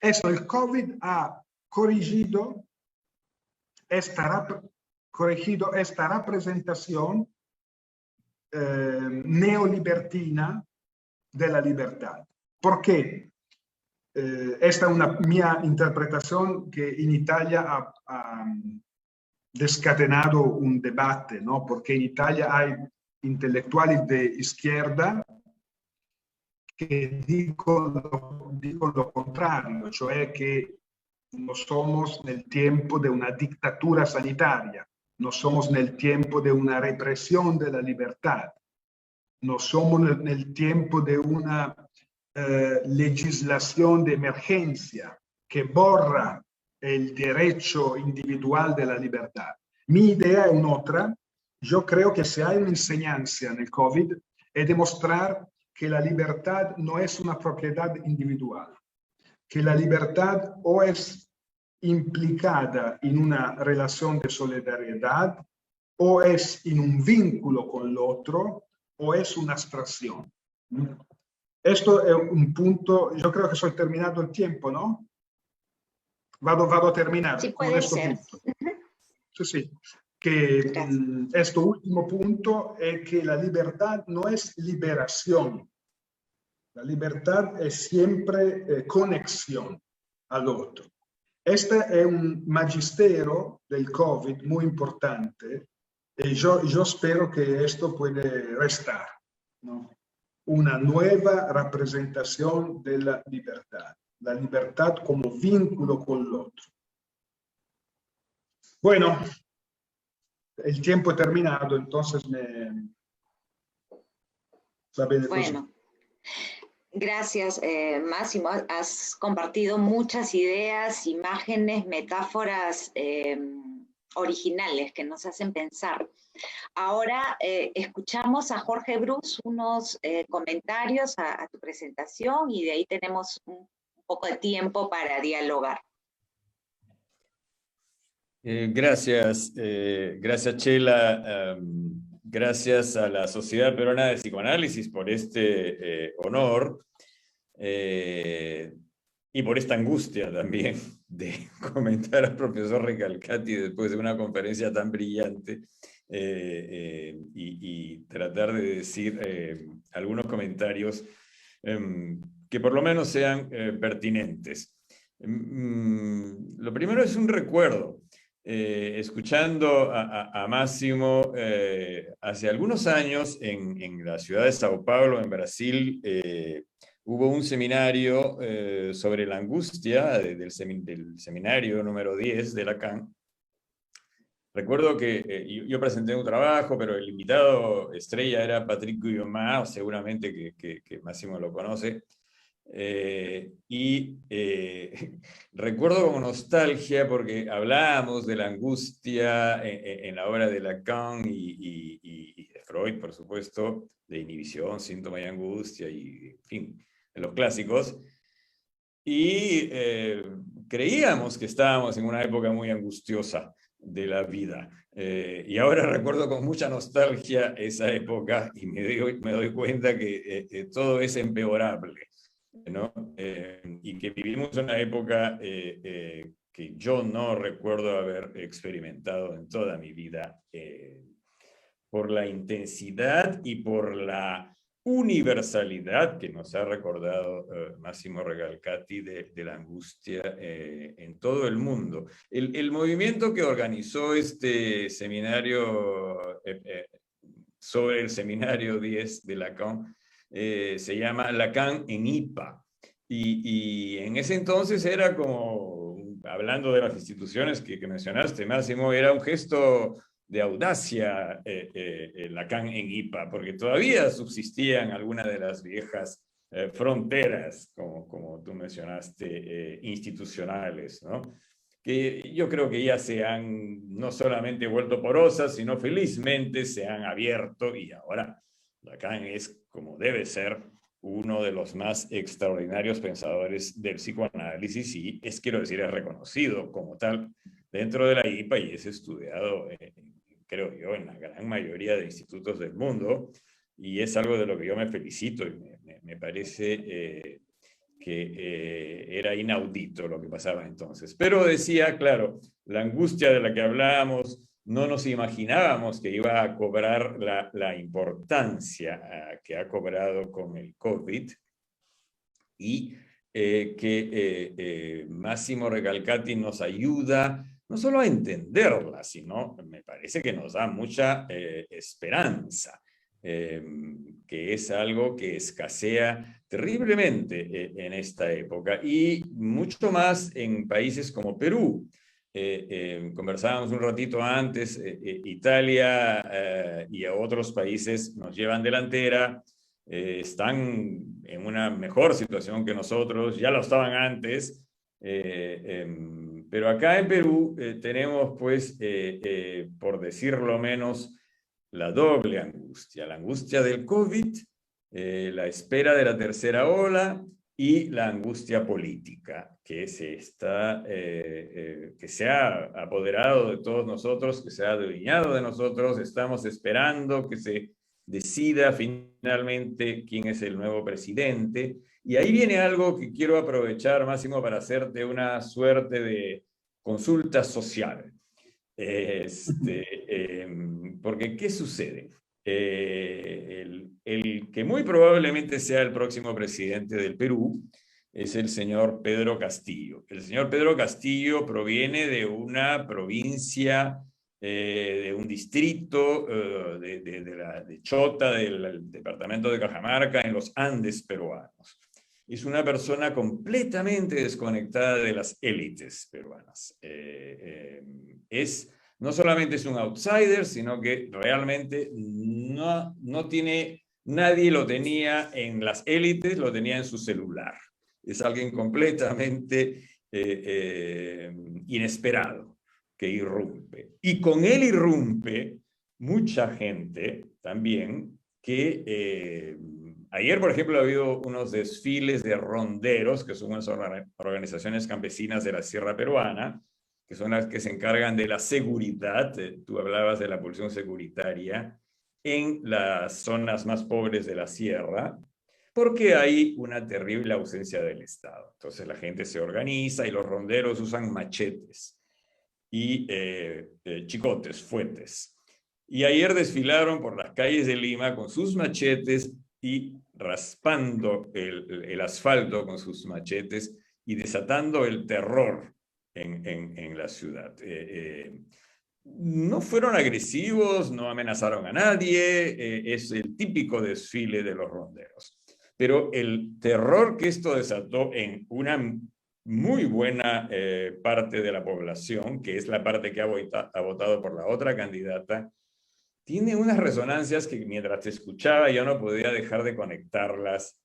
Eso, el COVID ha corregido esta representación neolibertina de la libertad. ¿Por qué? Esta es una mia interpretación que en Italia ha descatenado un debate, ¿no? Porque en Italia hay intelectuales de izquierda che dicono lo contrario, cioè che non somos nel tiempo de una dictadura sanitaria, no somos nel tiempo de una represión de la libertad, no somos nel tiempo de una legislación de emergencia que borra el derecho individual de la libertad. Mi idea è un'altra. Yo creo que si hay una enseñanza en el COVID es demostrar que la libertad no es una propiedad individual, que la libertad o es implicada en una relación de solidaridad, o es en un vínculo con el otro, o es una abstracción. Esto es un punto, yo creo que estoy terminando el tiempo, ¿no? Vado a terminar sí, con este punto. Sí. Que este último punto es que la libertad no es liberación. La libertad es siempre conexión al otro. Este es un magisterio del COVID muy importante y yo espero que esto puede restar, ¿no? Una nueva representación de la libertad como vínculo con el otro. Bueno, el tiempo ha terminado, entonces va bien. Bueno, gracias, Máximo. Has compartido muchas ideas, imágenes, metáforas originales que nos hacen pensar. Ahora escuchamos a Jorge Bruce unos comentarios a tu presentación y de ahí tenemos un poco de tiempo para dialogar. Gracias, Chela. Gracias a la Sociedad Peruana de Psicoanálisis por este honor y por esta angustia también de comentar al profesor Recalcati después de una conferencia tan brillante y tratar de decir algunos comentarios que por lo menos sean pertinentes. Lo primero es un recuerdo. Escuchando a Máximo, hace algunos años en la ciudad de Sao Paulo, en Brasil, hubo un seminario sobre la angustia del seminario número 10 de Lacan. Recuerdo que yo presenté un trabajo, pero el invitado estrella era Patrick Guillaumat, seguramente que Máximo lo conoce. Recuerdo con nostalgia porque hablábamos de la angustia en la obra de Lacan y de Freud, por supuesto, de inhibición, síntoma y angustia, y en fin, de los clásicos. Y creíamos que estábamos en una época muy angustiosa de la vida. Y ahora recuerdo con mucha nostalgia esa época y me doy cuenta que todo es empeorable, ¿no? Y que vivimos una época que yo no recuerdo haber experimentado en toda mi vida, por la intensidad y por la universalidad que nos ha recordado Massimo Recalcati de la angustia en todo el mundo. El movimiento que organizó este seminario sobre el seminario 10 de Lacan se llama Lacan en IPA. Y en ese entonces era como, hablando de las instituciones que mencionaste, Máximo, era un gesto de audacia Lacan en IPA, porque todavía subsistían algunas de las viejas fronteras, como tú mencionaste, institucionales, ¿no? Que yo creo que ya se han no solamente vuelto porosas, sino felizmente se han abierto, y ahora Lacan es, como debe ser, uno de los más extraordinarios pensadores del psicoanálisis y quiero decir, es reconocido como tal dentro de la IPA y es estudiado, creo yo, en la gran mayoría de institutos del mundo, y es algo de lo que yo me felicito y me parece que era inaudito lo que pasaba entonces. Pero decía, claro, la angustia de la que hablábamos, no nos imaginábamos que iba a cobrar la importancia que ha cobrado con el COVID, y que Massimo Recalcati nos ayuda no solo a entenderla, sino me parece que nos da mucha esperanza, que es algo que escasea terriblemente en esta época, y mucho más en países como Perú. Conversábamos un ratito antes, Italia y a otros países nos llevan delantera, están en una mejor situación que nosotros, ya lo estaban antes, pero acá en Perú tenemos, pues, por decirlo menos, la doble angustia, la angustia del COVID, la espera de la tercera ola y la angustia política que que se ha apoderado de todos nosotros, que se ha adueñado de nosotros. Estamos esperando que se decida finalmente quién es el nuevo presidente. Y ahí viene algo que quiero aprovechar, Máximo, para hacerte una suerte de consulta social. Porque, ¿qué sucede? El que muy probablemente sea el próximo presidente del Perú es el señor Pedro Castillo. El señor Pedro Castillo proviene de una provincia, de un distrito de Chota, del departamento de Cajamarca, en los Andes peruanos. Es una persona completamente desconectada de las élites peruanas. No solamente es un outsider, sino que realmente no tiene, nadie lo tenía en las élites, lo tenía en su celular. Es alguien completamente inesperado que irrumpe. Y con él irrumpe mucha gente también que ayer, por ejemplo, ha habido unos desfiles de ronderos, que son unas organizaciones campesinas de la Sierra Peruana, que son las que se encargan de la seguridad. Tú hablabas de la pulsión securitaria en las zonas más pobres de la sierra, porque hay una terrible ausencia del Estado. Entonces la gente se organiza y los ronderos usan machetes y chicotes, fuetes. Y ayer desfilaron por las calles de Lima con sus machetes y raspando el asfalto con sus machetes y desatando el terror en la ciudad. No fueron agresivos, no amenazaron a nadie, es el típico desfile de los ronderos. pero el terror que esto desató en una muy buena parte de la población, que es la parte que ha votado por la otra candidata, tiene unas resonancias que mientras te escuchaba yo no podía dejar de conectarlas,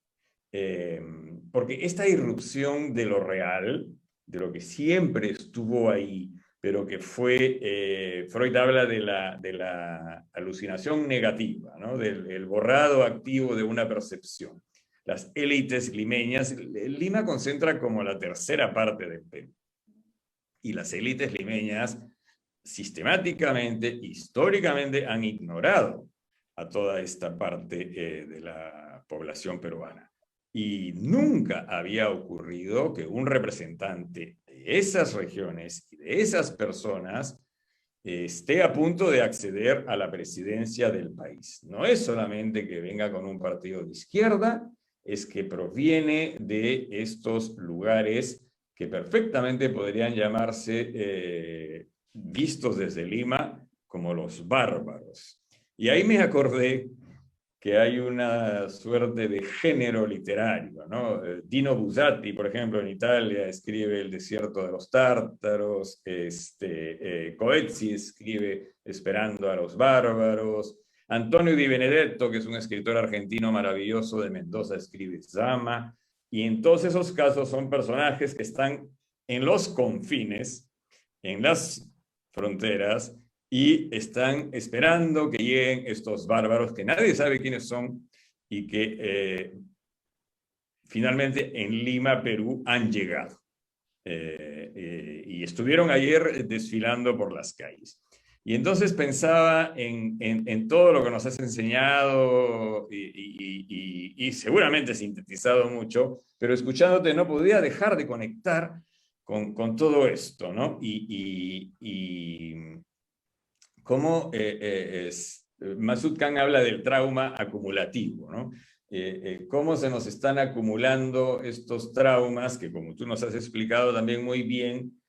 porque esta irrupción de lo real, de lo que siempre estuvo ahí, pero que fue, Freud habla de la alucinación negativa, ¿no? Del borrado activo de una percepción. Las élites limeñas, Lima concentra como la tercera parte del Perú, y las élites limeñas sistemáticamente, históricamente, han ignorado a toda esta parte de la población peruana. Y nunca había ocurrido que un representante de esas regiones y de esas personas esté a punto de acceder a la presidencia del país. No es solamente que venga con un partido de izquierda, es que proviene de estos lugares que perfectamente podrían llamarse, vistos desde Lima, como los bárbaros. Y ahí me acordé que hay una suerte de género literario, ¿no? Dino Buzzati, por ejemplo, en Italia escribe El desierto de los tártaros, Coetzee escribe Esperando a los bárbaros, Antonio Di Benedetto, que es un escritor argentino maravilloso de Mendoza, escribe Zama, y en todos esos casos son personajes que están en los confines, en las fronteras, y están esperando que lleguen estos bárbaros que nadie sabe quiénes son y que finalmente en Lima, Perú, han llegado. Y estuvieron ayer desfilando por las calles. Y entonces pensaba en todo lo que nos has enseñado y seguramente sintetizado mucho, pero escuchándote no podía dejar de conectar con todo esto, ¿no? Como Masud Khan habla del trauma acumulativo, ¿no? Cómo se nos están acumulando estos traumas que, como tú nos has explicado también muy bien,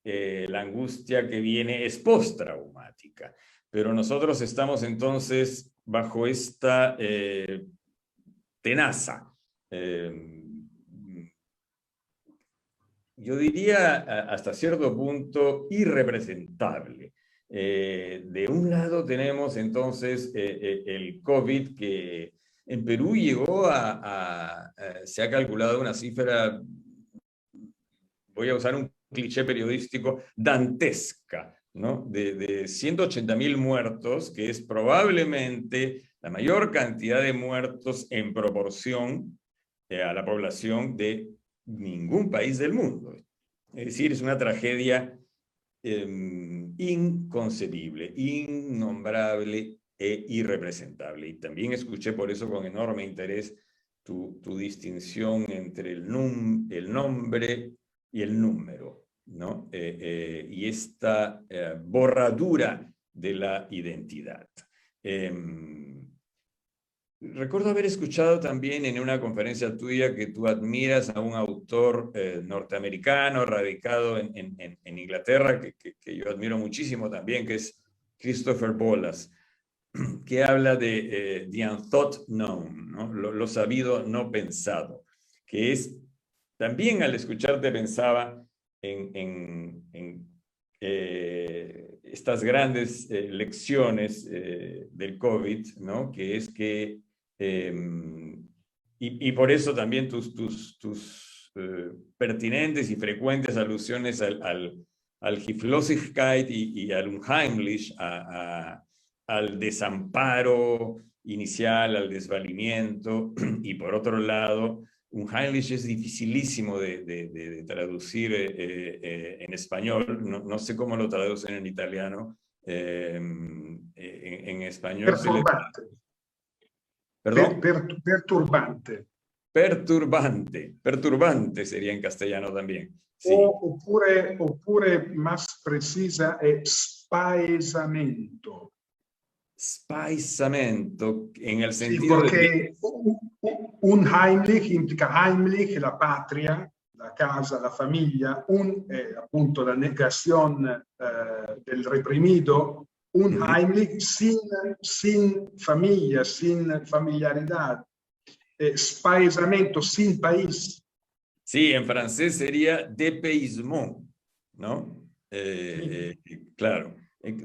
la angustia que viene es postraumática. Pero nosotros estamos entonces bajo esta tenaza. Yo diría hasta cierto punto irrepresentable. De un lado tenemos entonces el COVID, que en Perú llegó se ha calculado una cifra, voy a usar un cliché periodístico, dantesca, ¿no? De 180.000 muertos, que es probablemente la mayor cantidad de muertos en proporción a la población de ningún país del mundo. Es decir, es una tragedia inconcebible, innombrable e irrepresentable. Y también escuché por eso con enorme interés tu distinción entre el nombre y el número, ¿no? Y esta borradura de la identidad. Recuerdo haber escuchado también en una conferencia tuya que tú admiras a un autor norteamericano radicado en Inglaterra, que yo admiro muchísimo también, que es Christopher Bolas, que habla de the unthought known, ¿no? Lo sabido no pensado, que es, también al escucharte pensaba en estas grandes lecciones del COVID, ¿no? Que es que y por eso también tus pertinentes y frecuentes alusiones al Hilflosigkeit y al Unheimlich, al desamparo inicial, al desvalimiento, y por otro lado, Unheimlich es dificilísimo de traducir en español, no sé cómo lo traducen en italiano, en español. Perturbante. ¿Perdón? Perturbante. Perturbante sería en castellano también. Sí. Oppure más precisa è spaesamento. Spaesamento, en el sentido sí, porque Unheimlich implica Heimlich, la patria, la casa, la famiglia, appunto la negazione del reprimido, Unheimlich sin familia, sin familiaridad. spaesamento sin país. Sí, en francés sería dépaysement, ¿no? Claro.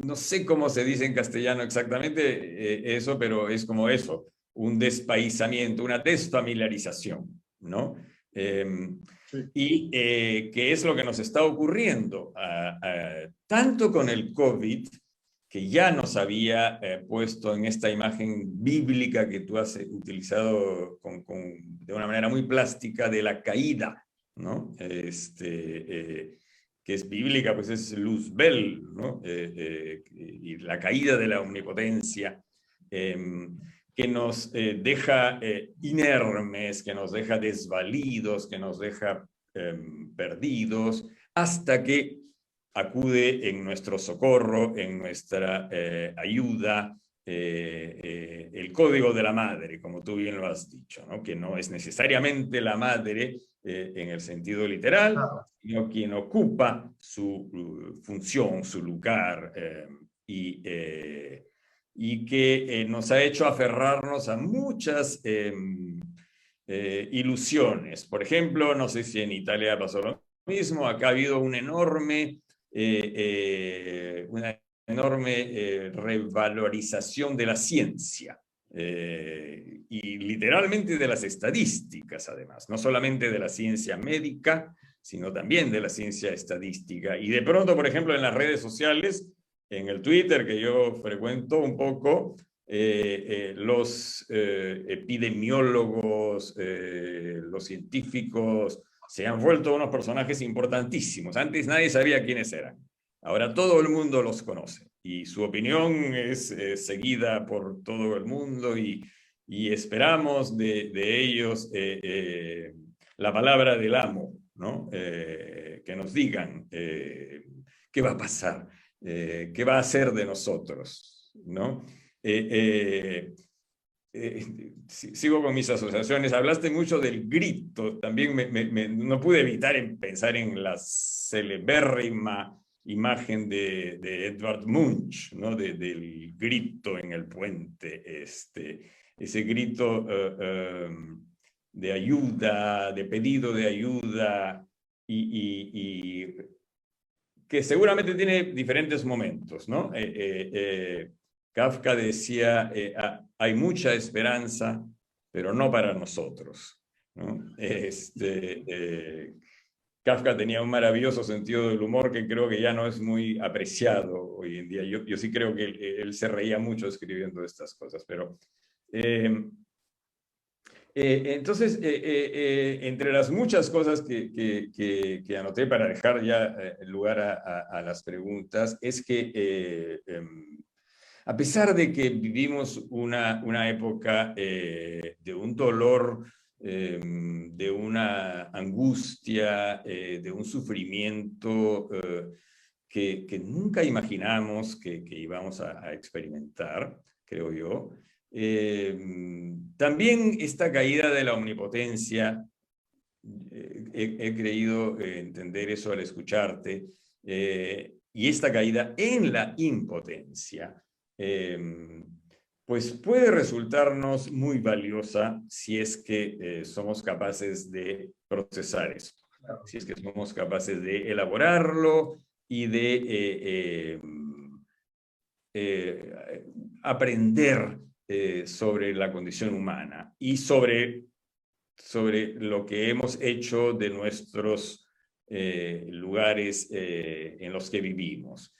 No sé cómo se dice en castellano exactamente eso, pero es como eso, un despaisamiento, una desfamiliarización, ¿no? Sí. Y qué es lo que nos está ocurriendo, tanto con el COVID, que ya nos había puesto en esta imagen bíblica que tú has utilizado de una manera muy plástica de la caída, ¿no? Que es bíblica, pues es Luzbel, ¿no? Y la caída de la omnipotencia, que nos deja inermes, que nos deja desvalidos, que nos deja perdidos, hasta que acude en nuestro socorro, en nuestra ayuda, el código de la madre, como tú bien lo has dicho, ¿no? Que no es necesariamente la madre en el sentido literal, Claro. sino quien ocupa su función, su lugar, y que nos ha hecho aferrarnos a muchas ilusiones. Por ejemplo, no sé si en Italia pasó lo mismo, acá ha habido una enorme revalorización de la ciencia y literalmente de las estadísticas, además, no solamente de la ciencia médica, sino también de la ciencia estadística. Y de pronto, por ejemplo, en las redes sociales, en el Twitter, que yo frecuento un poco, los epidemiólogos, los científicos, se han vuelto unos personajes importantísimos. Antes nadie sabía quiénes eran. Ahora todo el mundo los conoce y su opinión es seguida por todo el mundo y esperamos de ellos la palabra del amo, ¿no? Que nos digan qué va a pasar, qué va a hacer de nosotros, ¿no? Sigo con mis asociaciones. Hablaste mucho del grito. También no pude evitar pensar en la celebérrima imagen de Edvard Munch, ¿no? Del grito en el puente. Ese grito de ayuda, de pedido de ayuda, y que seguramente tiene diferentes momentos, ¿no? Kafka decía, hay mucha esperanza, pero no para nosotros, ¿no? Kafka tenía un maravilloso sentido del humor que creo que ya no es muy apreciado hoy en día. Yo sí creo que él se reía mucho escribiendo estas cosas, pero... entonces, entre las muchas cosas que anoté para dejar ya lugar a las preguntas, es que a pesar de que vivimos una época de un dolor, de una angustia, de un sufrimiento que nunca imaginamos que íbamos a experimentar, creo yo, también esta caída de la omnipotencia, he creído entender eso al escucharte, y esta caída en la impotencia, pues puede resultarnos muy valiosa si es que somos capaces de procesar esto, si es que somos capaces de elaborarlo y de aprender sobre la condición humana y sobre lo que hemos hecho de nuestros lugares en los que vivimos.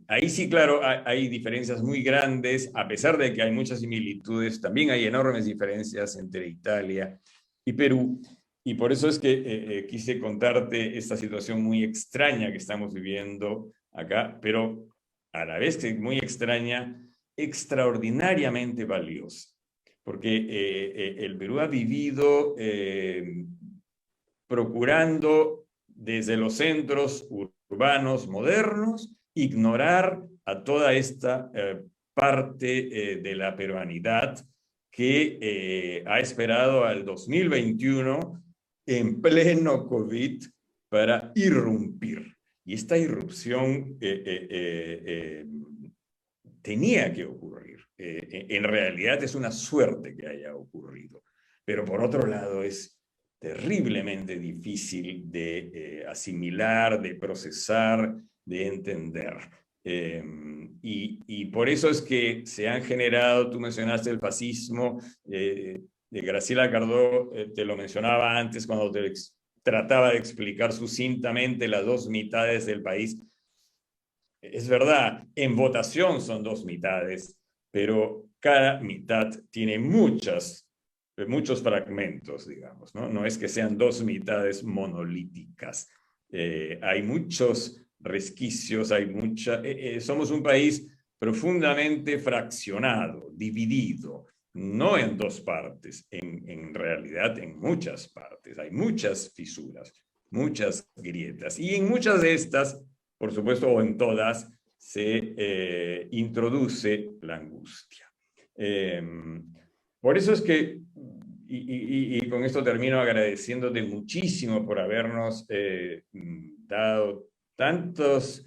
Ahí sí, claro, hay diferencias muy grandes, a pesar de que hay muchas similitudes, también hay enormes diferencias entre Italia y Perú, y por eso es que quise contarte esta situación muy extraña que estamos viviendo acá, pero a la vez que muy extraña, extraordinariamente valiosa, porque el Perú ha vivido procurando desde los centros urbanos modernos ignorar a toda esta parte de la peruanidad que ha esperado al 2021 en pleno COVID para irrumpir. Y esta irrupción tenía que ocurrir. en realidad es una suerte que haya ocurrido. Pero por otro lado es terriblemente difícil de asimilar, de procesar, de entender. Y por eso es que se han generado, tú mencionaste el fascismo, de Graciela Cardó, te lo mencionaba antes cuando trataba de explicar sucintamente las dos mitades del país. Es verdad, en votación son dos mitades, pero cada mitad tiene muchos fragmentos, digamos, ¿no? No es que sean dos mitades monolíticas. Hay muchos resquicios, somos un país profundamente fraccionado, dividido, no en dos partes, en realidad en muchas partes. Hay muchas fisuras, muchas grietas, y en muchas de estas, por supuesto, o en todas, se introduce la angustia. Por eso es que, y con esto termino agradeciéndote muchísimo por habernos dado tantos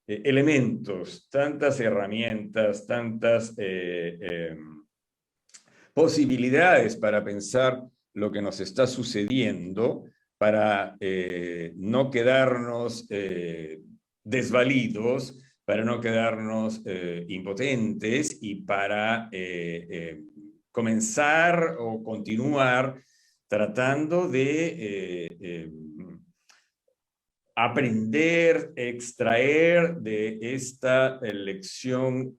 elementos, tantas herramientas, tantas posibilidades para pensar lo que nos está sucediendo, para no quedarnos desvalidos, para no quedarnos impotentes y para comenzar o continuar tratando de aprender, extraer de esta lección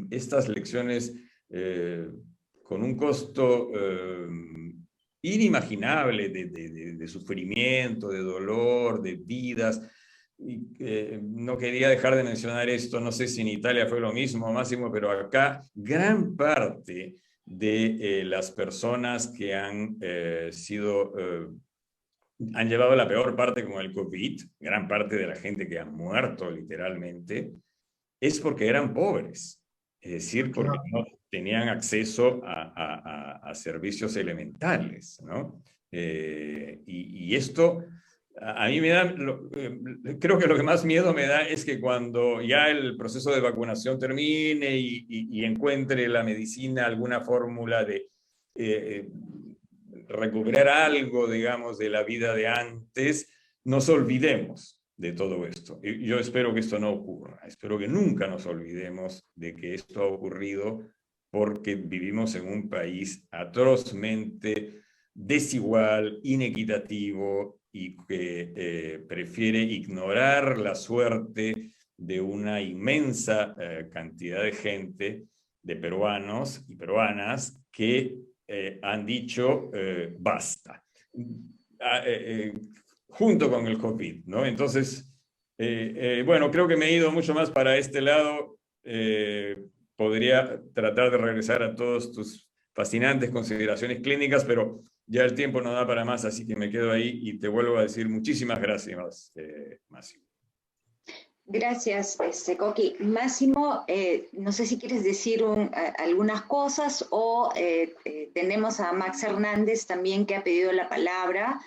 estas lecciones con un costo inimaginable de sufrimiento, de dolor, de vidas. Y, no quería dejar de mencionar esto, no sé si en Italia fue lo mismo, Máximo, pero acá gran parte de las personas que han han llevado la peor parte con el COVID, gran parte de la gente que ha muerto literalmente, es porque eran pobres, es decir, porque no tenían acceso a servicios elementales, ¿no? Y esto a mí me da, creo que lo que más miedo me da es que cuando ya el proceso de vacunación termine y encuentre la medicina alguna fórmula de recuperar algo, digamos, de la vida de antes, nos olvidemos de todo esto. Y yo espero que esto no ocurra, espero que nunca nos olvidemos de que esto ha ocurrido porque vivimos en un país atrozmente desigual, inequitativo y que prefiere ignorar la suerte de una inmensa cantidad de gente, de peruanos y peruanas que han dicho basta, junto con el COVID, ¿no? Entonces, bueno, creo que me he ido mucho más para este lado. Podría tratar de regresar a todos tus fascinantes consideraciones clínicas, pero ya el tiempo no da para más, así que me quedo ahí y te vuelvo a decir muchísimas gracias, Máximo. Gracias, Coqui. Máximo, no sé si quieres decir algunas cosas o tenemos a Max Hernández también que ha pedido la palabra.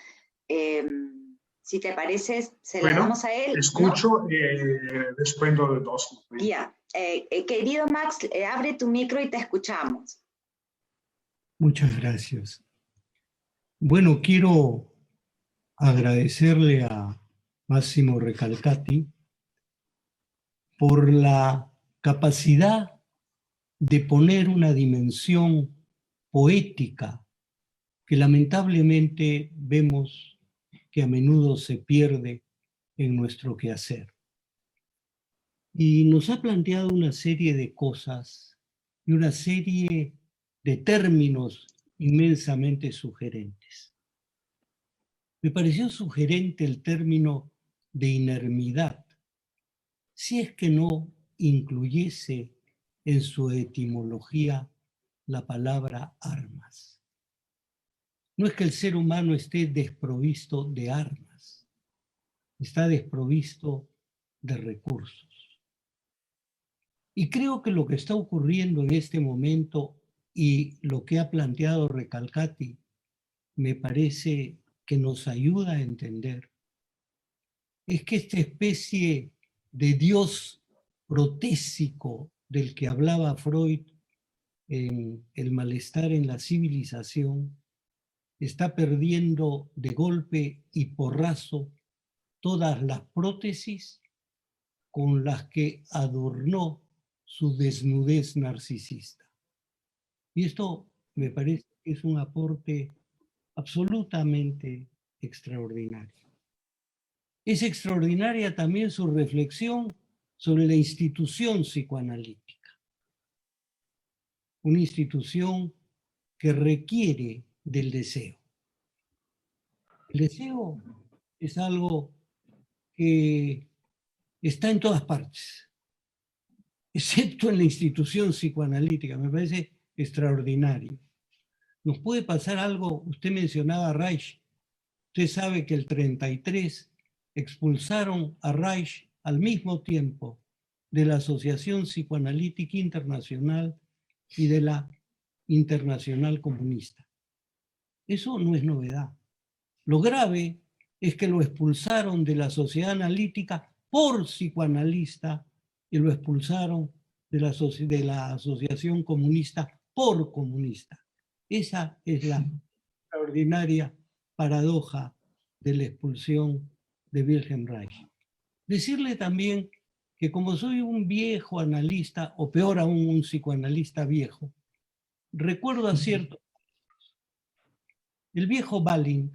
Si te parece, se la damos a él. Escucho, ¿no? Respondo de dos. Ya. Querido Max, abre tu micro y te escuchamos. Muchas gracias. Bueno, quiero agradecerle a Máximo Recalcati por la capacidad de poner una dimensión poética que lamentablemente vemos que a menudo se pierde en nuestro quehacer. Y nos ha planteado una serie de cosas y una serie de términos inmensamente sugerentes. Me pareció sugerente el término de inermidad, si es que no incluyese en su etimología la palabra armas. No es que el ser humano esté desprovisto de armas, está desprovisto de recursos. Y creo que lo que está ocurriendo en este momento y lo que ha planteado Recalcati me parece que nos ayuda a entender es que esta especie de Dios protésico del que hablaba Freud en El malestar en la civilización, está perdiendo de golpe y porrazo todas las prótesis con las que adornó su desnudez narcisista. Y esto me parece que es un aporte absolutamente extraordinario. Es extraordinaria también su reflexión sobre la institución psicoanalítica, una institución que requiere del deseo. El deseo es algo que está en todas partes, excepto en la institución psicoanalítica. Me parece extraordinario. Nos puede pasar algo, usted mencionaba a Reich. Usted sabe que el 33 expulsaron a Reich al mismo tiempo de la Asociación Psicoanalítica Internacional y de la Internacional Comunista. Eso no es novedad. Lo grave es que lo expulsaron de la Sociedad Analítica por psicoanalista y lo expulsaron de la Asociación Comunista por comunista. Esa es la extraordinaria paradoja de la expulsión de Wilhelm Reich. Decirle también que como soy un viejo analista, o peor aún un psicoanalista viejo, recuerdo a cierto. El viejo Balint,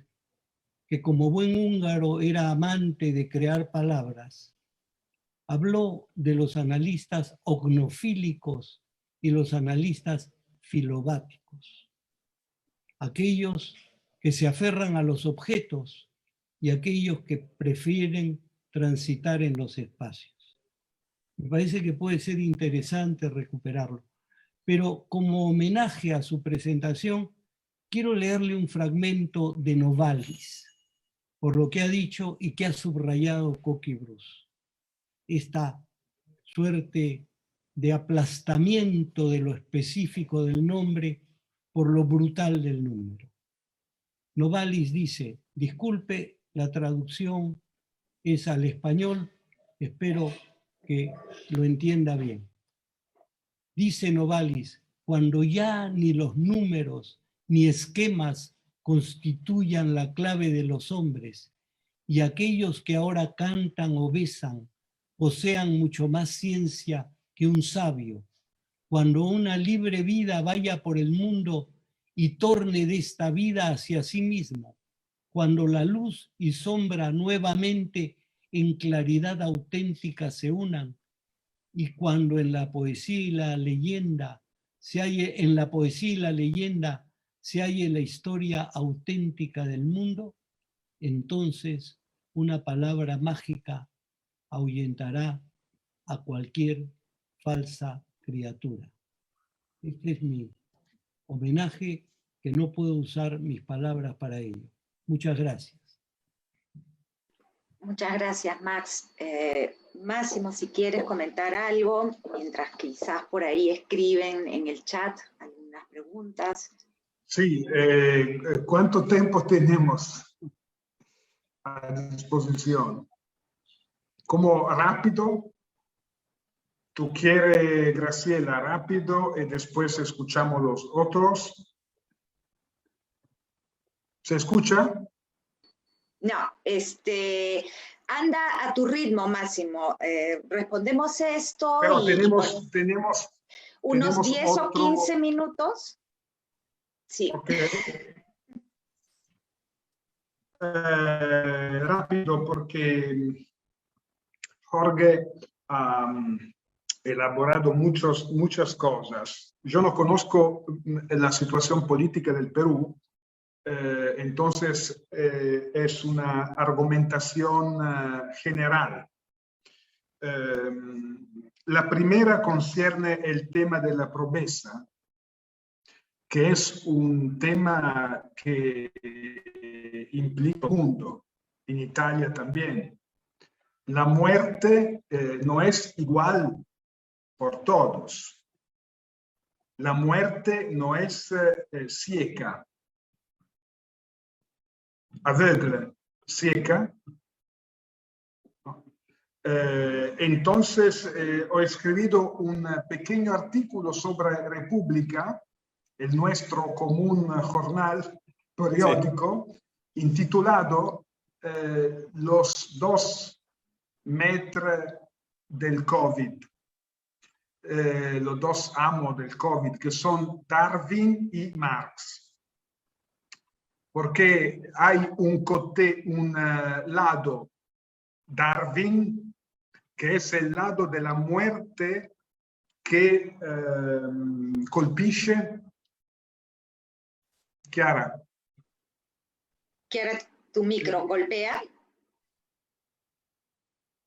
que como buen húngaro era amante de crear palabras, habló de los analistas ognofílicos y los analistas filobáticos, aquellos que se aferran a los objetos y aquellos que prefieren transitar en los espacios. Me parece que puede ser interesante recuperarlo, pero como homenaje a su presentación, quiero leerle un fragmento de Novalis, por lo que ha dicho y que ha subrayado Coqui Bruce. Esta suerte de aplastamiento de lo específico del nombre por lo brutal del número. Novalis dice, disculpe, la traducción es al español, espero que lo entienda bien. Dice Novalis, cuando ya ni los números ni esquemas constituyan la clave de los hombres, y aquellos que ahora cantan o besan posean mucho más ciencia que un sabio, cuando una libre vida vaya por el mundo y torne de esta vida hacia sí mismo, cuando la luz y sombra nuevamente en claridad auténtica se unan, y cuando en la poesía y la leyenda se halle, en la poesía y la leyenda se halle la historia auténtica del mundo, entonces una palabra mágica ahuyentará a cualquier falsa criatura. Este es mi homenaje, que no puedo usar mis palabras para ello. Muchas gracias. Muchas gracias, Max. Máximo, si quieres comentar algo, mientras quizás por ahí escriben en el chat algunas preguntas. Sí, ¿cuánto tiempo tenemos a disposición? ¿Cómo rápido? ¿Tú quieres, Graciela, rápido y después escuchamos los otros? ¿Se escucha? No, anda a tu ritmo, Máximo. Respondemos esto. Pero y tenemos unos 10 otro... o 15 minutos. Sí. Okay. Rápido, porque Jorge ha elaborado muchas cosas. Yo no conozco la situación política del Perú, entonces es una argumentación general. La primera concierne el tema de la promesa, que es un tema que implica el mundo, en Italia también. La muerte no es igual por todos. La muerte no es ciega, aveugle, ciega. Entonces, he escrito un pequeño artículo sobre República, el nuestro común jornal periódico, sí, intitulado Los 2 metros del COVID. Los 2 amos del COVID, que son Darwin y Marx. Porque hay un lado Darwin, que es el lado de la muerte que colpisce. Chiara. Chiara, tu micro, golpea.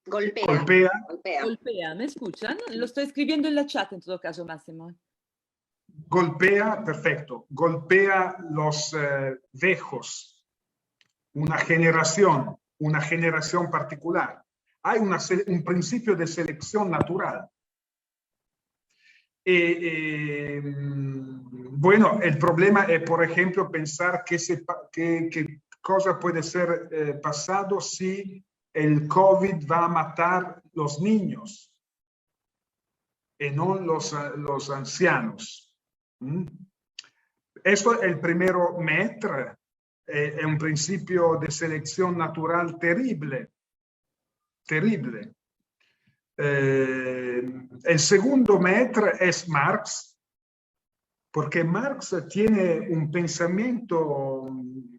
Golpea. Golpea. Golpea. Golpea, ¿me escuchan? Lo estoy escribiendo en la chat en todo caso, Máximo. Golpea, perfecto. Golpea los viejos, una generación particular. Hay un principio de selección natural. Bueno, el problema es, por ejemplo, pensar qué cosa puede ser pasado si el COVID va a matar los niños y no los ancianos. Esto es el primero metro, es un principio de selección natural terrible. Terrible. El segundo metro es Marx, porque Marx tiene un pensamiento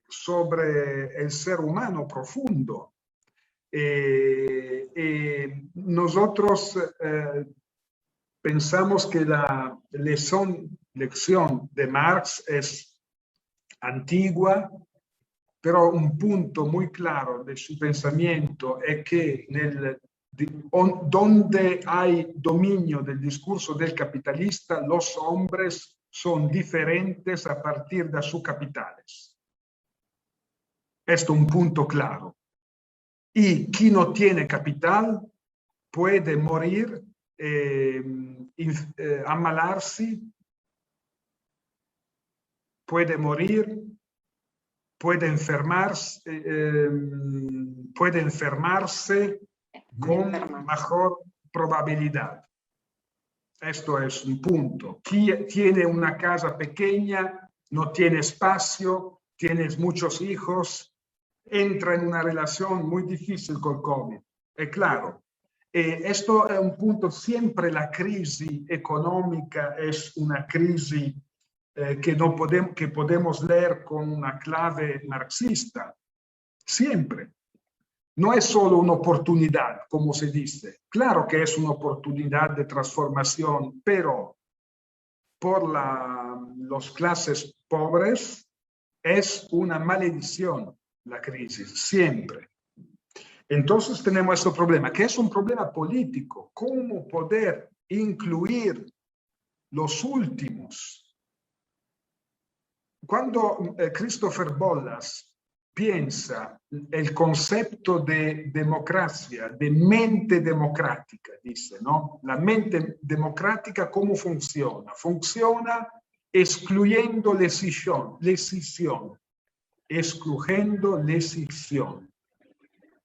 sobre el ser humano profundo. Nosotros pensamos que la lección de Marx es antigua, pero un punto muy claro de su pensamiento es que donde hay dominio del discurso del capitalista, los hombres son diferentes a partir de sus capitales. Esto es un punto claro. Y quien no tiene capital puede morir, ammalarse, puede morir, puede enfermarse con mejor probabilidad. Esto es un punto. Quien tiene una casa pequeña, no tiene espacio, tienes muchos hijos, entra en una relación muy difícil con el COVID. Es claro. Esto es un punto, siempre la crisis económica es una crisis que podemos leer con una clave marxista. Siempre. No es solo una oportunidad, como se dice. Claro que es una oportunidad de transformación, pero por las clases pobres es una maledición la crisis, siempre. Entonces tenemos este problema, que es un problema político. ¿Cómo poder incluir los últimos? Cuando Christopher Bollas piensa el concepto de democracia, de mente democrática, dice, ¿no? La mente democrática, ¿cómo funciona? Funciona excluyendo l'escisión, excluyendo l'escisión.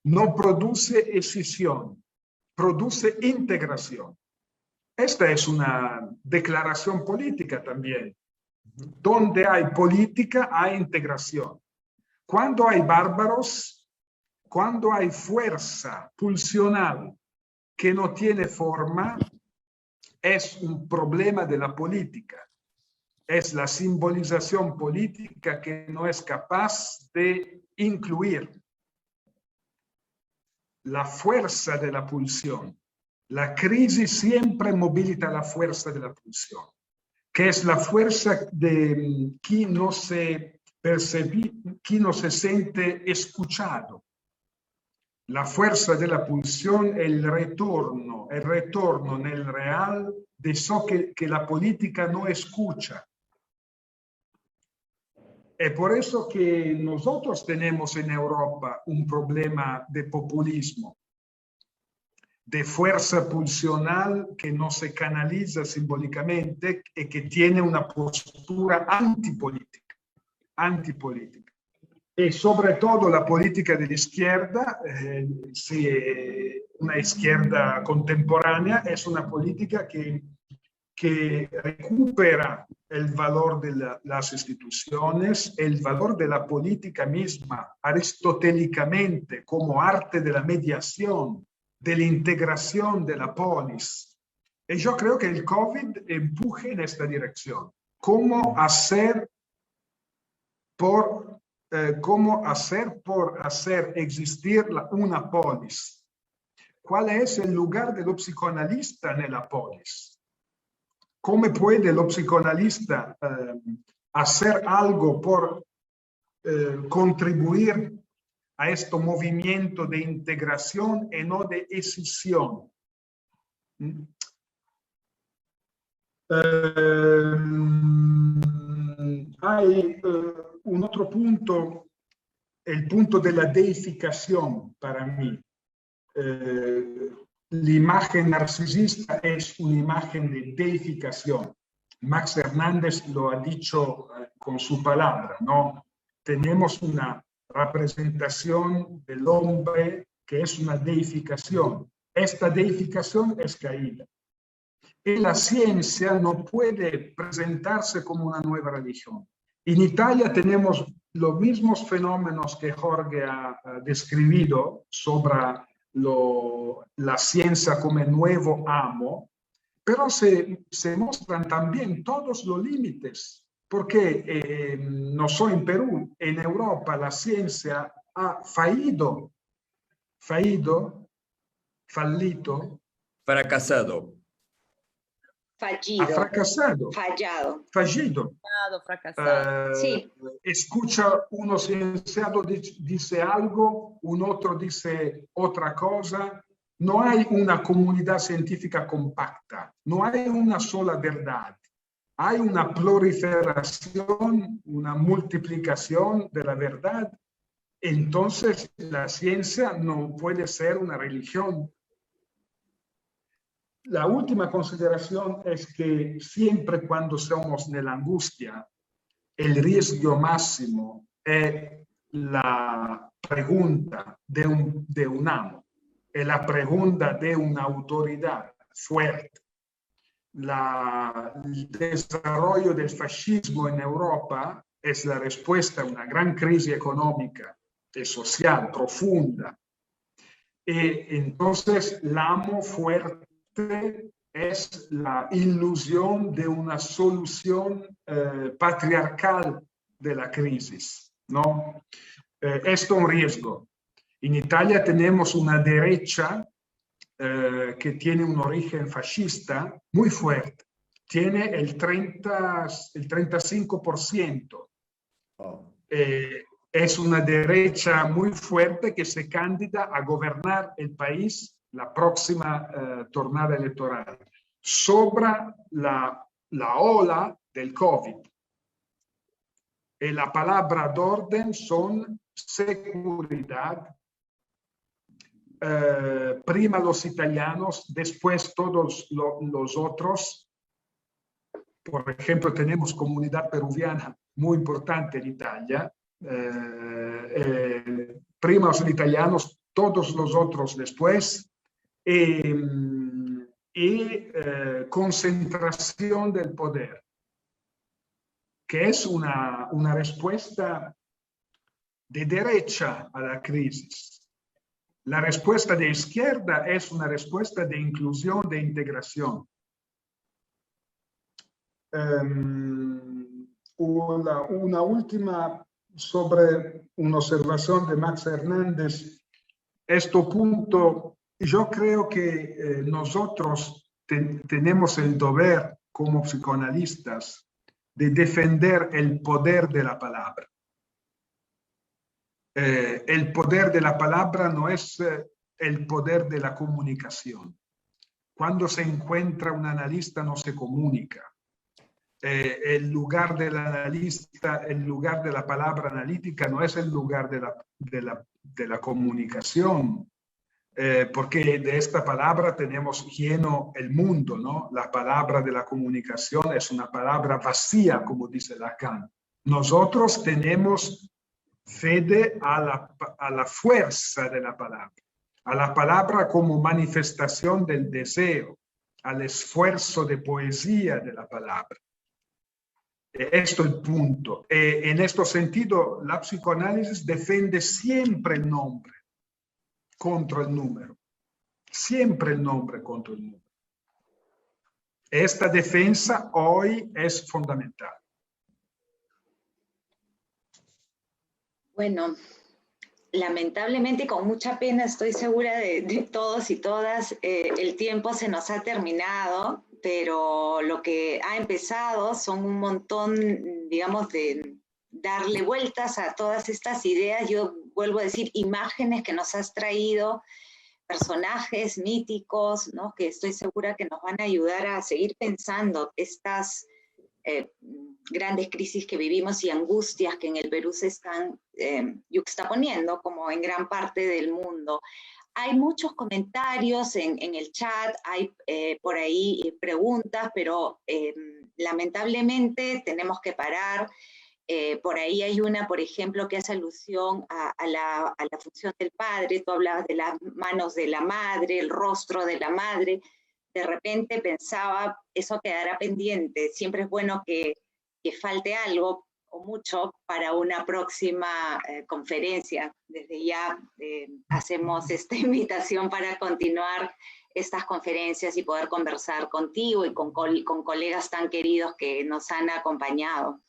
No produce escisión, produce integración. Esta es una declaración política también. Donde hay política, hay integración. Cuando hay bárbaros, cuando hay fuerza pulsional que no tiene forma, es un problema de la política. Es la simbolización política que no es capaz de incluir la fuerza de la pulsión. La crisis siempre moviliza la fuerza de la pulsión, que es la fuerza de quien no se siente escuchado. La fuerza de la pulsión es el retorno en el real de eso que la política no escucha. Es por eso que nosotros tenemos en Europa un problema de populismo, de fuerza pulsional que no se canaliza simbólicamente y que tiene una postura antipolítica. Y sobre todo la política de la izquierda una izquierda contemporánea es una política que recupera el valor de las instituciones, el valor de la política misma, aristotélicamente, como arte de la mediación, de la integración de la polis. Y yo creo que el COVID empuje en esta dirección. ¿Cómo hacer por hacer existir una polis? ¿Cuál es el lugar del psicoanalista en la polis? ¿Cómo puede el psicoanalista hacer algo por contribuir a este movimiento de integración y no de escisión? Hay un otro punto, el punto de la deificación para mí. La imagen narcisista es una imagen de deificación. Max Hernández lo ha dicho con su palabra, ¿no? Tenemos una representación del hombre que es una deificación. Esta deificación es caída. Y la ciencia no puede presentarse como una nueva religión. En Italia tenemos los mismos fenómenos que Jorge ha descrito sobre la ciencia como nuevo amo, pero se muestran también todos los límites, porque no solo en Perú, en Europa la ciencia ha fallito, fracasado. Fallido. Ha fracasado. Fallado. Fallido. Fracasado. Sí. Escucha uno cienciado dice algo, un otro dice otra cosa. No hay una comunidad científica compacta, no hay una sola verdad. Hay una proliferación, una multiplicación de la verdad. Entonces, la ciencia no puede ser una religión. La última consideración es que siempre cuando somos en la angustia, el riesgo máximo es la pregunta de un amo, es la pregunta de una autoridad fuerte. El desarrollo del fascismo en Europa es la respuesta a una gran crisis económica y social profunda. Y entonces el amo fuerte es la ilusión de una solución patriarcal de la crisis, ¿no? Esto es un riesgo. En Italia tenemos una derecha que tiene un origen fascista muy fuerte. Tiene el 35%. Oh. Es una derecha muy fuerte que se candida a gobernar el país la próxima tornada electoral, sobre la ola del COVID. Y la palabra de orden son seguridad, prima los italianos, después todos los otros. Por ejemplo, tenemos comunidad peruviana muy importante en Italia. Prima los italianos, todos los otros después. Concentración del poder, que es una respuesta de derecha a la crisis. La respuesta de izquierda es una respuesta de inclusión, de integración. Una última sobre una observación de Max Hernández. Este punto, yo creo que nosotros tenemos el deber como psicoanalistas de defender el poder de la palabra. El poder de la palabra no es el poder de la comunicación. Cuando se encuentra un analista no se comunica. El lugar del analista, el lugar de la palabra analítica no es el lugar de la comunicación. Porque de esta palabra tenemos lleno el mundo, ¿no? La palabra de la comunicación es una palabra vacía, como dice Lacan. Nosotros tenemos fede a la fuerza de la palabra. a la palabra como manifestación del deseo, al esfuerzo de poesía de la palabra. Esto es el punto. En este sentido, la psicoanálisis defiende siempre el nombre contra el número. Siempre el nombre contra el número. Esta defensa hoy es fundamental. Bueno, lamentablemente, con mucha pena, estoy segura de todos y todas, el tiempo se nos ha terminado, pero lo que ha empezado son un montón, digamos, de darle vueltas a todas estas ideas. Yo vuelvo a decir, imágenes que nos has traído, personajes míticos, ¿no? Que estoy segura que nos van a ayudar a seguir pensando estas grandes crisis que vivimos y angustias que en el Perú se están yuxtaponiendo, como en gran parte del mundo. Hay muchos comentarios en el chat, hay por ahí preguntas, pero lamentablemente tenemos que parar. Por ahí hay una, por ejemplo, que hace alusión a la función del padre. Tú hablabas de las manos de la madre, el rostro de la madre. De repente pensaba, eso quedará pendiente. Siempre es bueno que falte algo o mucho para una próxima conferencia. Desde ya hacemos esta invitación para continuar estas conferencias y poder conversar contigo y con colegas tan queridos que nos han acompañado.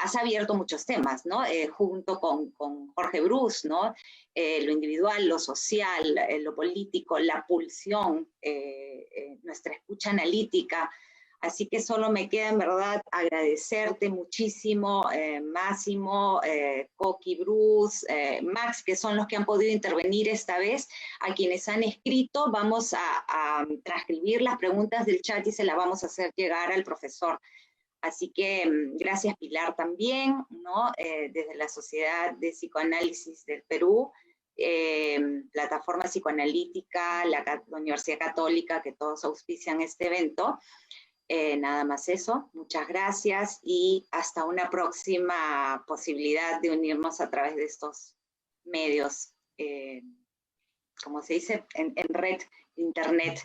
Has abierto muchos temas, ¿no? Junto con Jorge Bruce, ¿no? Lo individual, lo social, lo político, la pulsión, nuestra escucha analítica. Así que solo me queda, en verdad, agradecerte muchísimo, Máximo, Coqui, Bruce, Max, que son los que han podido intervenir esta vez. A quienes han escrito, vamos a transcribir las preguntas del chat y se las vamos a hacer llegar al profesor. Así que gracias, Pilar, también, ¿no? Desde la Sociedad de Psicoanálisis del Perú, Plataforma Psicoanalítica, la Universidad Católica, que todos auspician este evento. Nada más eso, muchas gracias y hasta una próxima posibilidad de unirnos a través de estos medios, como se dice, en red, internet,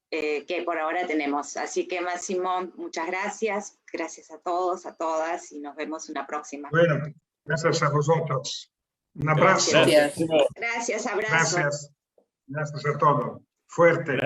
que por ahora tenemos. Así que, Máximo, muchas gracias. Gracias a todos, a todas, y nos vemos una próxima. Bueno, gracias a vosotros. Un abrazo. Gracias. Gracias, abrazo. Gracias. Gracias a todos. Fuerte.